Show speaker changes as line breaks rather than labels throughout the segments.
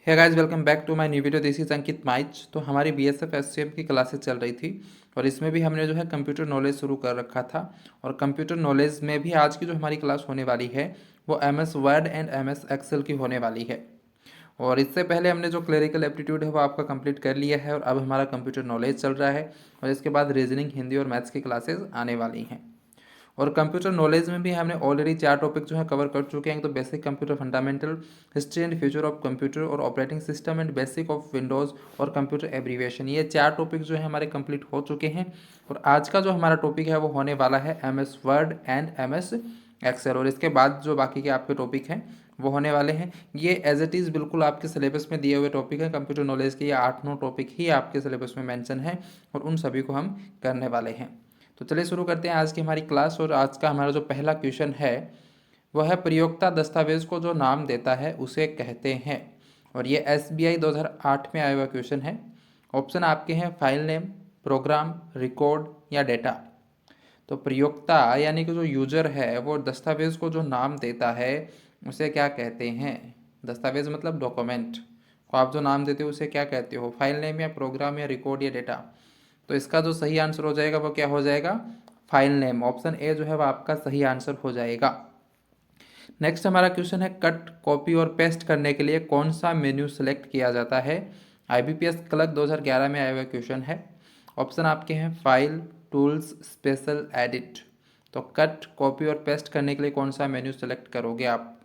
Hey guys, welcome back to my new video. This is Ankit Maich. तो हमारी BSF SCM की classes चल रही थी और इसमें भी हमने जो है कंप्यूटर नॉलेज शुरू कर रखा था। और कंप्यूटर नॉलेज में भी आज की जो हमारी क्लास होने वाली है वो MS Word and MS Excel की होने वाली है। और इससे पहले हमने जो क्लरिकल एप्टीट्यूड है वो आपका कंप्लीट कर लिया है और अब हमारा कंप्यूटर नॉलेज चल रहा है। और इसके बाद रीजनिंग, हिंदी और मैथ्स की क्लासेज आने वाली हैं। और कंप्यूटर नॉलेज में भी हमने ऑलरेडी 4 टॉपिक जो है कवर कर चुके हैं। तो basic computer fundamental, history and future of computer और operating system and basic of Windows और कंप्यूटर एब्रीविएशन, ये 4 टॉपिक जो है हमारे कंप्लीट हो चुके हैं। और आज का जो हमारा टॉपिक है वो होने वाला है MS Word and MS Excel. और इसके बाद जो बाकी के आपके टॉपिक हैं वो होने वाले हैं। ये एज इट इज़ बिल्कुल आपके सिलेबस में दिए हुए टॉपिक हैं। कंप्यूटर नॉलेज के ये 8-9 टॉपिक ही आपके सिलेबस में मेंशन है और उन सभी को हम करने वाले हैं। तो चलिए शुरू करते हैं आज की हमारी क्लास। और आज का हमारा जो पहला क्वेश्चन है वह है प्रयोक्ता दस्तावेज को जो नाम देता है उसे कहते हैं। और ये एसबीआई 2008 में आया हुआ क्वेश्चन है। ऑप्शन आपके हैं फाइल नेम, प्रोग्राम, रिकॉर्ड या डेटा। तो प्रयोक्ता यानी कि जो यूजर है वो दस्तावेज को जो नाम देता है उसे क्या कहते हैं। दस्तावेज मतलब डॉक्यूमेंट को आप जो नाम देते हो उसे क्या कहते हो, फाइल नेम या प्रोग्राम या रिकॉर्ड या डेटा। तो इसका जो सही आंसर हो जाएगा वो क्या हो जाएगा, फाइल नेम। ऑप्शन ए जो है वो आपका सही आंसर हो जाएगा। नेक्स्ट हमारा क्वेश्चन है कट, कॉपी और पेस्ट करने के लिए कौन सा मेन्यू सेलेक्ट किया जाता है। आईबीपीएस क्लर्क 2011 में आया हुआ क्वेश्चन है। ऑप्शन आपके हैं फाइल, टूल्स, स्पेशल, एडिट। तो कट, कॉपी और पेस्ट करने के लिए कौन सा मेन्यू सेलेक्ट करोगे आप।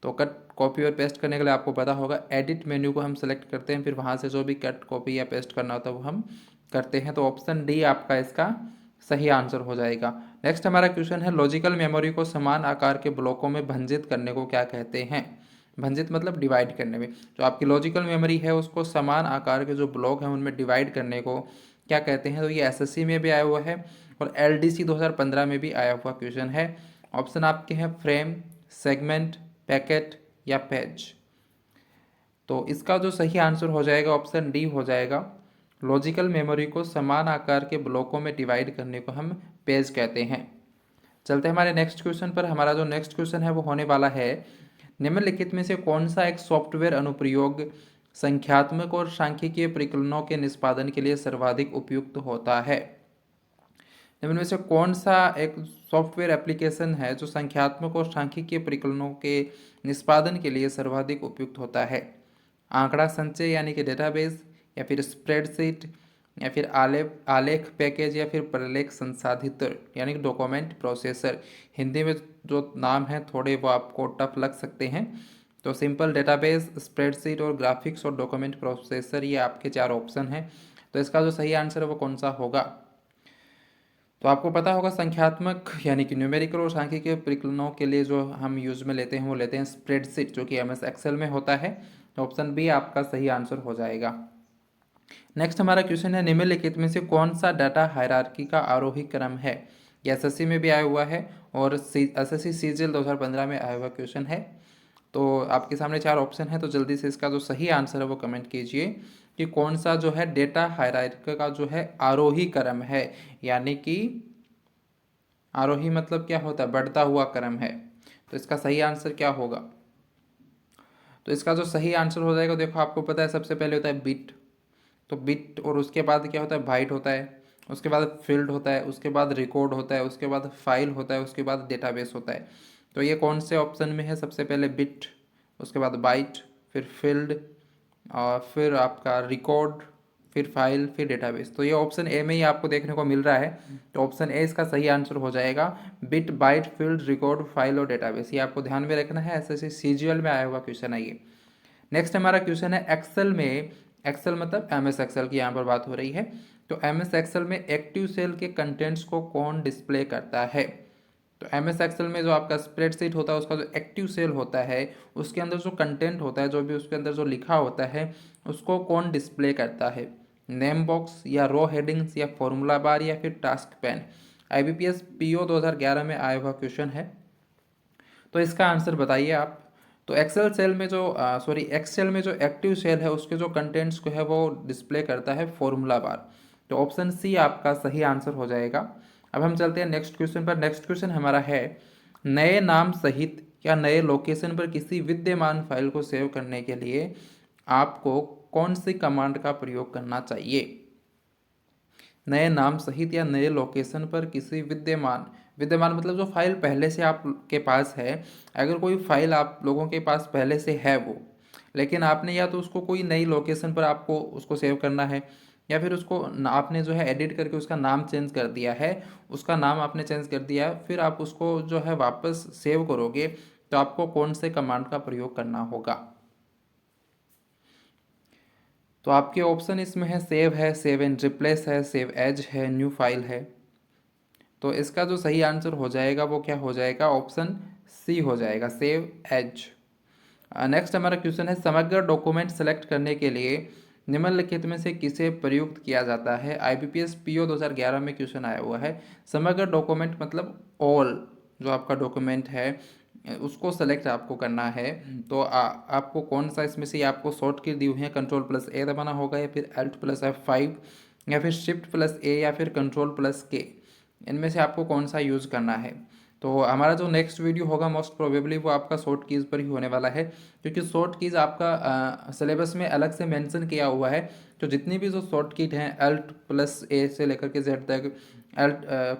तो कट, कॉपी और पेस्ट करने के लिए आपको पता होगा एडिट मेन्यू को हम सेलेक्ट करते हैं, फिर वहाँ से जो भी कट, कॉपी या पेस्ट करना होता है वो हम करते हैं। तो ऑप्शन डी आपका इसका सही आंसर हो जाएगा। नेक्स्ट हमारा क्वेश्चन है लॉजिकल मेमोरी को समान आकार के ब्लॉकों में भंजित करने को क्या कहते हैं। भंजित मतलब डिवाइड करने में। जो आपकी लॉजिकल मेमोरी है उसको समान आकार के जो ब्लॉक हैं उनमें डिवाइड करने को क्या कहते हैं। तो ये एसएससी में भी आया हुआ है और एलडीसी 2015 में भी आया हुआ क्वेश्चन है। ऑप्शन आपके हैं फ्रेम, सेगमेंट, पैकेट या पेज। तो इसका जो सही आंसर हो जाएगा ऑप्शन डी हो जाएगा। लॉजिकल मेमोरी को समान आकार के ब्लॉकों में डिवाइड करने को हम पेज कहते हैं। चलते हैं हमारे नेक्स्ट क्वेश्चन पर। हमारा जो नेक्स्ट क्वेश्चन है वो होने वाला है निम्नलिखित में से कौन सा एक सॉफ्टवेयर अनुप्रयोग संख्यात्मक और सांख्यिकीय परिकलनों के निष्पादन के लिए सर्वाधिक उपयुक्त होता है। निम्न में से कौन सा एक सॉफ्टवेयर एप्लीकेशन है जो संख्यात्मक और सांख्यिकीय परिकलनों के निष्पादन के लिए सर्वाधिक उपयुक्त होता है। आंकड़ा संचय यानी कि डेटाबेस, या फिर स्प्रेडशीट, या फिर आलेख पैकेज, या फिर प्रलेख संसाधित यानी कि डॉक्यूमेंट प्रोसेसर। हिंदी में जो नाम है थोड़े वो आपको टफ लग सकते हैं। तो सिंपल, डेटाबेस, स्प्रेडशीट और ग्राफिक्स और डॉक्यूमेंट प्रोसेसर, ये आपके 4 ऑप्शन हैं। तो इसका जो सही आंसर है वो कौन सा होगा। तो आपको पता होगा संख्यात्मक यानी कि न्यूमेरिकल और सांख्यिकीय परिकलनों के लिए जो हम यूज में लेते हैं वो लेते हैं स्प्रेडशीट, जो कि एमएस एक्सेल में होता है। तो ऑप्शन बी आपका सही आंसर हो जाएगा। नेक्स्ट हमारा क्वेश्चन है निम्नलिखित में से कौन सा डाटा हायरार्की का आरोही क्रम है। ये एसएससी में भी आया हुआ है और एसएससी सीजीएल 2015 में आया हुआ क्वेश्चन है। तो आपके सामने 4 ऑप्शन है, तो जल्दी से इसका जो सही आंसर है वो कमेंट कीजिए कि कौन सा जो है डेटा हायरार्की का जो है आरोही क्रम है। यानी कि आरोही मतलब क्या होता है, बढ़ता हुआ क्रम है। तो इसका सही आंसर क्या होगा। तो इसका जो सही आंसर हो जाएगा, देखो आपको पता है सबसे पहले होता है बिट। तो बिट और उसके बाद क्या होता है, बाइट होता है। उसके बाद फील्ड होता है, उसके बाद रिकॉर्ड होता है, उसके बाद फाइल होता है, उसके बाद डेटाबेस होता है। तो ये कौन से ऑप्शन में है, सबसे पहले बिट, उसके बाद बाइट, फिर फील्ड, और फिर आपका रिकॉर्ड, फिर फाइल, फिर डेटाबेस। तो ये ऑप्शन ए में ही आपको देखने को मिल रहा है। तो ऑप्शन ए इसका सही आंसर हो जाएगा। Bit, byte, field, record, file और डेटाबेस, ये आपको ध्यान में रखना है। एसएससी सीजीएल में आया हुआ क्वेश्चन है ये। नेक्स्ट हमारा क्वेश्चन है एक्सेल में, एक्सेल मतलब एमएस एक्सेल की यहाँ पर बात हो रही है। तो एमएस एक्सेल में एक्टिव सेल के कंटेंट्स को कौन डिस्प्ले करता है। तो एमएस एक्सेल में जो आपका स्प्रेडशीट होता है उसका जो एक्टिव सेल होता है उसके अंदर जो कंटेंट होता है, जो भी उसके अंदर जो लिखा होता है उसको कौन डिस्प्ले करता है। नेम बॉक्स, या रो हेडिंग्स, या फॉर्मूला बार, या फिर टास्क पैन। आईबीपीएस पीओ 2011 में आया हुआ क्वेश्चन है। तो इसका आंसर बताइए आप। तो एक्सेल में जो एक्टिव सेल है उसके जो कंटेंट्स को है वो डिस्प्ले करता है फॉर्मूला बार। तो ऑप्शन सी आपका सही आंसर हो जाएगा। अब हम चलते हैं नेक्स्ट क्वेश्चन पर। नेक्स्ट क्वेश्चन हमारा है नए नाम सहित या नए लोकेशन पर किसी विद्यमान फाइल को सेव करने के लिए आपको कौन सी कमांड का प्रयोग करना चाहिए? नए नाम सहित या नए लोकेशन पर किसी विद्यमान विद्यमान मतलब जो फाइल पहले से आप के पास है, अगर कोई फाइल आप लोगों के पास पहले से है वो, लेकिन आपने या तो उसको कोई नई लोकेशन पर आपको उसको सेव करना है, या फिर उसको आपने जो है एडिट करके उसका नाम चेंज कर दिया है, उसका नाम आपने चेंज कर दिया है, फिर आप उसको जो है वापस सेव करोगे, तो आपको कौन से कमांड का प्रयोग करना होगा? तो आपके ऑप्शन इसमें है, सेव एंड रिप्लेस है, सेव एज है, न्यू फाइल है। तो इसका जो सही आंसर हो जाएगा वो क्या हो जाएगा? ऑप्शन सी हो जाएगा, सेव एज। नेक्स्ट हमारा क्वेश्चन है, समग्र डॉक्यूमेंट सेलेक्ट करने के लिए निम्नलिखित में से किसे प्रयुक्त किया जाता है? IBPS PO 2011 में क्वेश्चन आया हुआ है। समग्र डॉक्यूमेंट मतलब ऑल जो आपका डॉक्यूमेंट है उसको सेलेक्ट आपको करना है। तो आपको कौन सा इसमें से आपको शॉर्ट की दी हुई है, कंट्रोल प्लस ए दबाना होगा, या फिर Alt प्लस F5, या फिर शिफ्ट प्लस ए, या फिर कंट्रोल प्लस के, इनमें से आपको कौन सा यूज़ करना है? तो हमारा जो नेक्स्ट वीडियो होगा मोस्ट प्रोबेबली वो आपका शॉर्ट कीज़ पर ही होने वाला है, क्योंकि शॉर्ट कीज़ आपका सिलेबस में अलग से मेंशन किया हुआ है। तो जितनी भी जो शॉर्ट कीट हैं Alt प्लस ए से लेकर के जेड तक,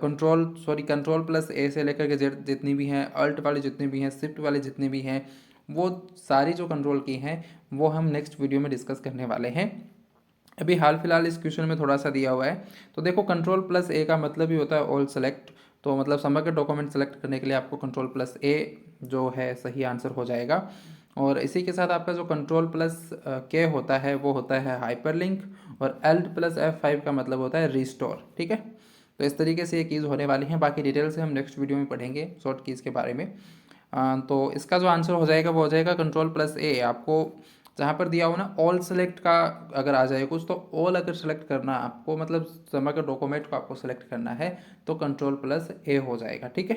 कंट्रोल प्लस ए से लेकर के जेड जितनी भी हैं, अल्ट वाली जितनी भी हैं, शिफ्ट वाले जितने भी हैं, वो सारी जो कंट्रोल की हैं वो हम नेक्स्ट वीडियो में डिस्कस करने वाले हैं। अभी हाल फिलहाल इस क्वेश्चन में थोड़ा सा दिया हुआ है। तो देखो, कंट्रोल प्लस ए का मतलब ही होता है ऑल सेलेक्ट। तो मतलब समग्र डॉक्यूमेंट सेलेक्ट करने के लिए आपको कंट्रोल प्लस ए जो है सही आंसर हो जाएगा। और इसी के साथ आपका जो कंट्रोल प्लस के होता है वो होता है हाइपरलिंक, और Alt प्लस F5 का मतलब होता है रिस्टोर। ठीक है, तो इस तरीके से ये कीज़ होने वाली हैं। बाकी डिटेल से हम नेक्स्ट वीडियो में पढ़ेंगे शॉर्ट कीज़ के बारे में। तो इसका जो आंसर हो जाएगा वो हो जाएगा कंट्रोल प्लस ए। आपको जहाँ पर दिया हो ना ऑल सेलेक्ट का अगर आ जाए कुछ, तो ऑल अगर सेलेक्ट करना आपको, मतलब समग्र डॉक्यूमेंट को आपको सेलेक्ट करना है, तो कंट्रोल प्लस ए हो जाएगा। ठीक है,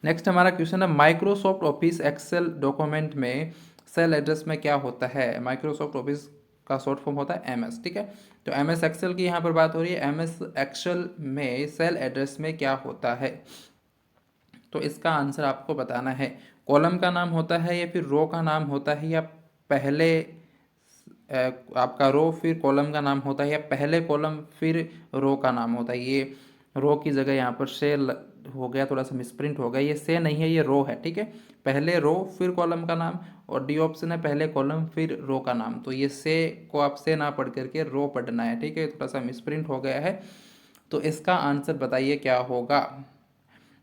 नेक्स्ट हमारा क्वेश्चन है, माइक्रोसॉफ्ट ऑफिस एक्सेल डॉक्यूमेंट में सेल एड्रेस में क्या होता है? माइक्रोसॉफ्ट ऑफिस का शॉर्ट फॉर्म होता है MS। ठीक है, तो MS एक्सेल की यहाँ पर बात हो रही है। MS एक्सेल में सेल एड्रेस में क्या होता है? तो इसका आंसर आपको बताना है। कॉलम का नाम होता है, या फिर रो का नाम होता है, या पहले आपका रो फिर कॉलम का नाम होता है, या पहले कॉलम फिर रो का नाम होता है। ये रो की जगह यहाँ पर से हो गया, थोड़ा सा मिसप्रिंट हो गया, ये से नहीं है, ये रो है। ठीक है, पहले रो फिर कॉलम का नाम, और डी ऑप्शन है पहले कॉलम फिर रो का नाम। तो ये से को आप से ना पढ़ करके रो पढ़ना है। ठीक है, थोड़ा सा मिसप्रिंट हो गया है। तो इसका आंसर बताइए क्या होगा?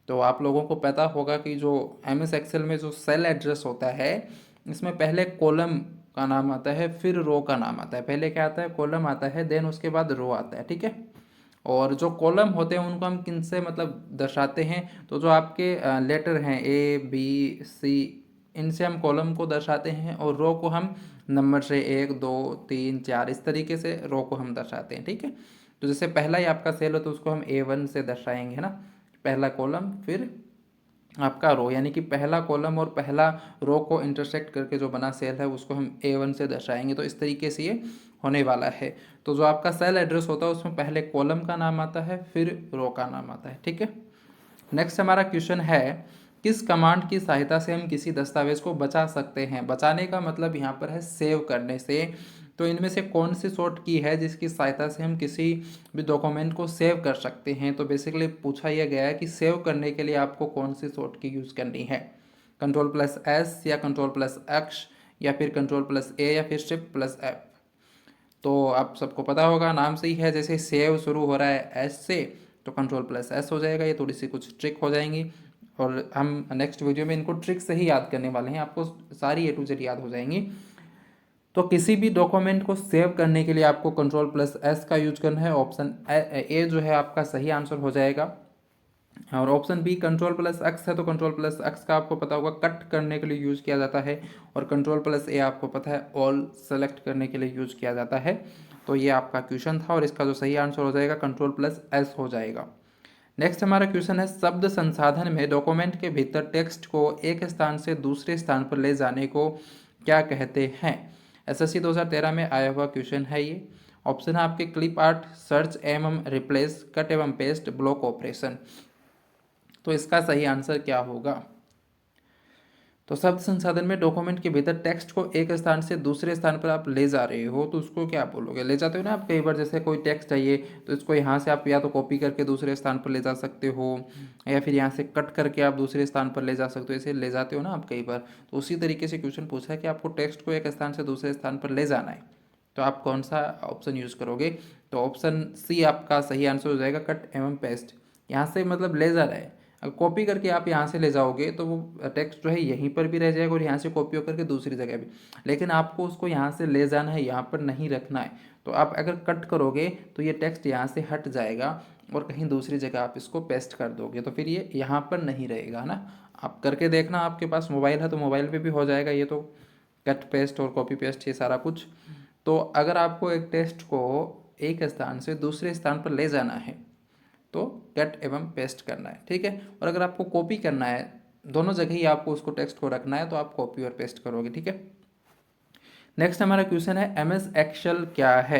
तो आप लोगों को पता होगा कि जो MS एक्सेल में जो सेल एड्रेस होता है, इसमें पहले कॉलम का नाम आता है, फिर रो का नाम आता है। पहले क्या आता है? कॉलम आता है, देन उसके बाद रो आता है। ठीक है, और जो कॉलम होते हैं उनको हम किन से मतलब दर्शाते हैं? तो जो आपके लेटर हैं ABC, इनसे हम कॉलम को दर्शाते हैं, और रो को हम नंबर से 1 2 3 4 इस तरीके से रो को हम दर्शाते हैं। ठीक है, तो जैसे पहला ही आपका सेल हो तो उसको हम A1 से दर्शाएंगे, है ना, पहला कॉलम फिर आपका रो, यानी कि पहला कॉलम और पहला रो को इंटरसेक्ट करके जो बना सेल है उसको हम A1 से दर्शाएंगे। तो इस तरीके से ये होने वाला है। तो जो आपका सेल एड्रेस होता है उसमें पहले कॉलम का नाम आता है, फिर रो का नाम आता है। ठीक है, नेक्स्ट हमारा क्वेश्चन है, किस कमांड की सहायता से हम किसी दस्तावेज को बचा सकते हैं? बचाने का मतलब यहाँ पर है सेव करने से। तो इनमें से कौन सी शॉर्ट की है जिसकी सहायता से हम किसी भी डॉक्यूमेंट को सेव कर सकते हैं? तो बेसिकली पूछा यह गया है कि सेव करने के लिए आपको कौन सी शॉर्ट की यूज़ करनी है, कंट्रोल प्लस S, या कंट्रोल प्लस X, या फिर कंट्रोल प्लस A, या फिर शिफ्ट प्लस F। तो आप सबको पता होगा, नाम से ही है, जैसे सेव शुरू हो रहा है S से, तो कंट्रोल प्लस S हो जाएगा। ये थोड़ी सी कुछ ट्रिक हो जाएंगी, और हम नेक्स्ट वीडियो में इनको ट्रिक से ही याद करने वाले हैं, आपको सारी A to Z याद हो जाएंगी। तो किसी भी डॉक्यूमेंट को सेव करने के लिए आपको कंट्रोल प्लस S का यूज करना है। ऑप्शन A जो है आपका सही आंसर हो जाएगा। और option B control plus X है, तो कंट्रोल प्लस X का आपको पता होगा कट करने के लिए यूज़ किया जाता है, और कंट्रोल प्लस A आपको पता है ऑल सेलेक्ट करने के लिए यूज़ किया जाता है। तो ये आपका क्वेश्चन था, और इसका जो सही आंसर हो जाएगा कंट्रोल प्लस S हो जाएगा। नेक्स्ट हमारा क्वेश्चन है, शब्द संसाधन में डॉक्यूमेंट के भीतर टेक्स्ट को एक स्थान से दूसरे स्थान पर ले जाने को क्या कहते हैं? SSC 2013 में आया हुआ क्वेश्चन है ये। ऑप्शन है आपके क्लिप आर्ट, सर्च एवं रिप्लेस, कट एवं पेस्ट, ब्लॉक ऑपरेशन। तो इसका सही आंसर क्या होगा? तो शब्द संसाधन में डॉक्यूमेंट के भीतर टेक्स्ट को एक स्थान से दूसरे स्थान पर आप ले जा रहे हो तो उसको क्या बोलोगे? ले जाते हो ना आप कई बार, जैसे कोई टेक्स्ट चाहिए तो इसको यहाँ से आप या तो कॉपी करके दूसरे स्थान पर ले जा सकते हो या फिर यहाँ से कट करके आप दूसरे स्थान पर ले जा सकते हो, ऐसे ले जाते हो ना आप कई बार। तो उसी तरीके से क्वेश्चन पूछा है कि आपको टेक्स्ट को एक स्थान से दूसरे स्थान पर ले जाना है, तो आप कौन सा ऑप्शन यूज़ करोगे? तो ऑप्शन सी आपका सही आंसर हो जाएगा, कट एवं पेस्ट। यहाँ से मतलब ले जा रहा है, अगर कॉपी करके आप यहाँ से ले जाओगे तो वो टेक्स्ट जो है यहीं पर भी रह जाएगा और यहाँ से कॉपी होकर के दूसरी जगह भी, लेकिन आपको उसको यहाँ से ले जाना है, यहाँ पर नहीं रखना है। तो आप अगर कट करोगे तो ये टेक्स्ट यहाँ से हट जाएगा और कहीं दूसरी जगह आप इसको पेस्ट कर दोगे, तो फिर ये यहाँ पर नहीं रहेगा ना। आप करके देखना, आपके पास मोबाइल है तो मोबाइल पे भी हो जाएगा ये तो, कट पेस्ट और कॉपी पेस्ट ये सारा कुछ। तो अगर आपको एक टेक्स्ट को एक स्थान से दूसरे स्थान पर ले जाना है तो कट एवं पेस्ट करना है, ठीक है। और अगर आपको कॉपी करना है, दोनों जगह ही आपको उसको टेक्स्ट को रखना है, तो आप कॉपी और पेस्ट करोगे, ठीक है। नेक्स्ट हमारा क्वेश्चन है एमएस एक्सेल क्या है?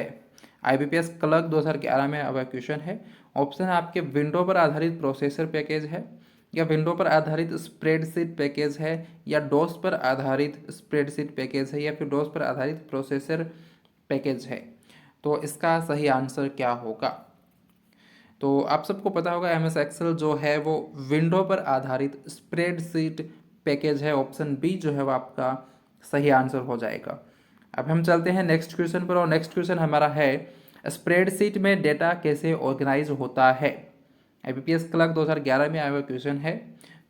आईबीपीएस क्लर्क 2011 में अब क्वेश्चन है। ऑप्शन है आपके विंडो पर आधारित प्रोसेसर पैकेज है, या विंडो पर आधारित स्प्रेडशीट पैकेज है, या डोस पर आधारित स्प्रेडशीट पैकेज है, या फिर डोस पर आधारित प्रोसेसर पैकेज है। तो इसका सही आंसर क्या होगा? तो आप सबको पता होगा एमएस एक्सेल जो है वो विंडो पर आधारित स्प्रेडशीट पैकेज है। ऑप्शन बी जो है वो आपका सही आंसर हो जाएगा। अब हम चलते हैं नेक्स्ट क्वेश्चन पर, और नेक्स्ट क्वेश्चन हमारा है स्प्रेडशीट में डेटा कैसे ऑर्गेनाइज होता है? आईबीपीएस क्लर्क 2011 में आया हुआ क्वेश्चन है।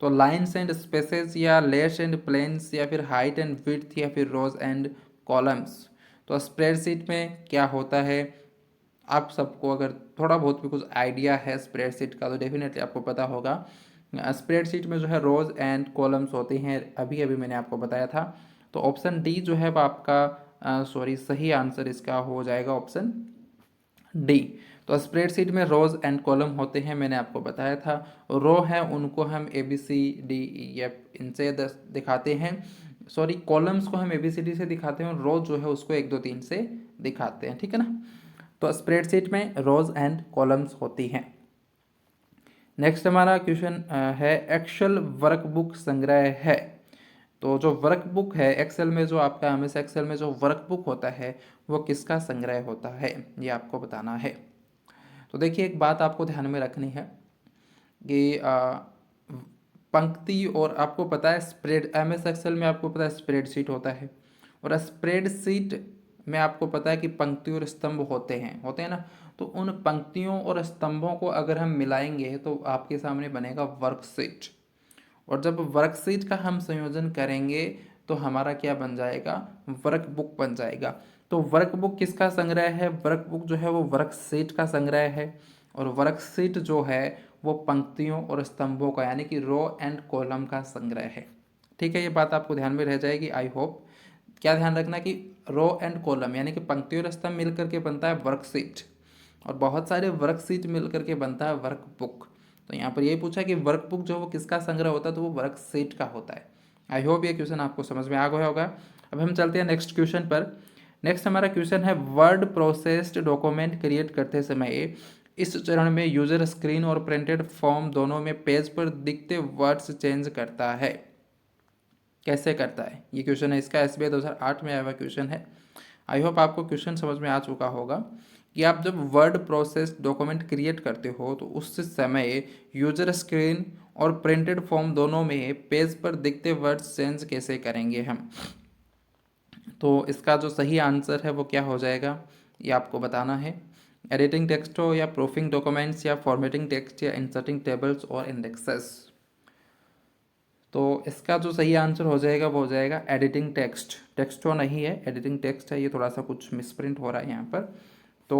तो लाइन्स एंड स्पेसेस, या लेस एंड प्लेन्स, या फिर हाइट एंड विड्थ, या फिर रोज एंड कॉलम्स। तो स्प्रेडशीट में क्या होता है? आप सबको अगर थोड़ा बहुत भी कुछ आइडिया है स्प्रेडशीट का तो डेफिनेटली आपको पता होगा। स्प्रेडशीट में जो है रोज एंड कॉलम्स होते हैं, अभी अभी मैंने आपको बताया था। तो ऑप्शन डी जो है वो आपका सही आंसर इसका हो जाएगा ऑप्शन डी। तो स्प्रेडशीट में रोज एंड कॉलम होते हैं, मैंने आपको बताया था। रो है उनको हम A B C D E F इनसे दिखाते हैं, कॉलम्स को हम ए बी सी डी से दिखाते हैं, और रो जो है उसको 1 2 3 से दिखाते हैं, ठीक है ना। तो स्प्रेडशीट में रोज एंड कॉलम्स होती हैं। नेक्स्ट हमारा क्वेश्चन है एक्सेल वर्कबुक संग्रह है। तो जो वर्कबुक है एक्सेल में, जो आपका एमएस एक्सेल में जो वर्कबुक होता है वो किसका संग्रह होता है, ये आपको बताना है। तो देखिए एक बात आपको ध्यान में रखनी है कि पंक्ति, और आपको पता है स्प्रेड एमएस एक्सेल में आपको पता है स्प्रेडशीट होता है, और स्प्रेडशीट में आपको पता है कि पंक्ति और स्तंभ होते हैं ना। तो उन पंक्तियों और स्तंभों को अगर हम मिलाएंगे तो आपके सामने बनेगा वर्कशीट, और जब वर्कशीट का हम संयोजन करेंगे तो हमारा क्या बन जाएगा? वर्कबुक बन जाएगा। तो वर्कबुक किसका संग्रह है? वर्कबुक जो है वो वर्कशीट का संग्रह है, और वर्कशीट जो है वो पंक्तियों और स्तंभों का यानी कि रो एंड कॉलम का संग्रह है, ठीक है। ये बात आपको ध्यान में रह जाएगी आई होप। क्या ध्यान रखना कि रो एंड कॉलम यानी कि पंक्ति और स्तंभ मिल करके बनता है वर्कशीट, और बहुत सारे वर्कशीट मिल करके बनता है वर्कबुक। तो यहाँ पर यही पूछा कि वर्कबुक जो वो किसका संग्रह होता है, तो वो वर्कशीट का होता है। आई होप ये क्वेश्चन आपको समझ में आ गया होगा। अब हम चलते हैं नेक्स्ट क्वेश्चन पर। नेक्स्ट हमारा क्वेश्चन है वर्ड प्रोसेस्ड डॉक्यूमेंट क्रिएट करते समय इस चरण में यूजर स्क्रीन और प्रिंटेड फॉर्म दोनों में पेज पर दिखते वर्ड्स चेंज करता है, कैसे करता है? ये क्वेश्चन है इसका, एसबीआई 2008 में आया हुआ क्वेश्चन है। आई होप आपको क्वेश्चन समझ में आ चुका होगा कि आप जब वर्ड प्रोसेस डॉक्यूमेंट क्रिएट करते हो तो उस समय यूजर स्क्रीन और प्रिंटेड फॉर्म दोनों में पेज पर दिखते वर्ड्स चेंज कैसे करेंगे हम। तो इसका जो सही आंसर है वो क्या हो जाएगा, ये आपको बताना है। एडिटिंग टेक्स्ट हो, या प्रूफिंग डॉक्यूमेंट्स, या फॉर्मेटिंग टेक्स्ट, या इंसर्टिंग टेबल्स और इंडेक्सेस। तो इसका जो सही आंसर हो जाएगा वो हो जाएगा एडिटिंग टेक्स्ट। टेक्स्ट तो नहीं है, एडिटिंग टेक्स्ट है। ये थोड़ा सा कुछ मिसप्रिंट हो रहा है यहाँ पर। तो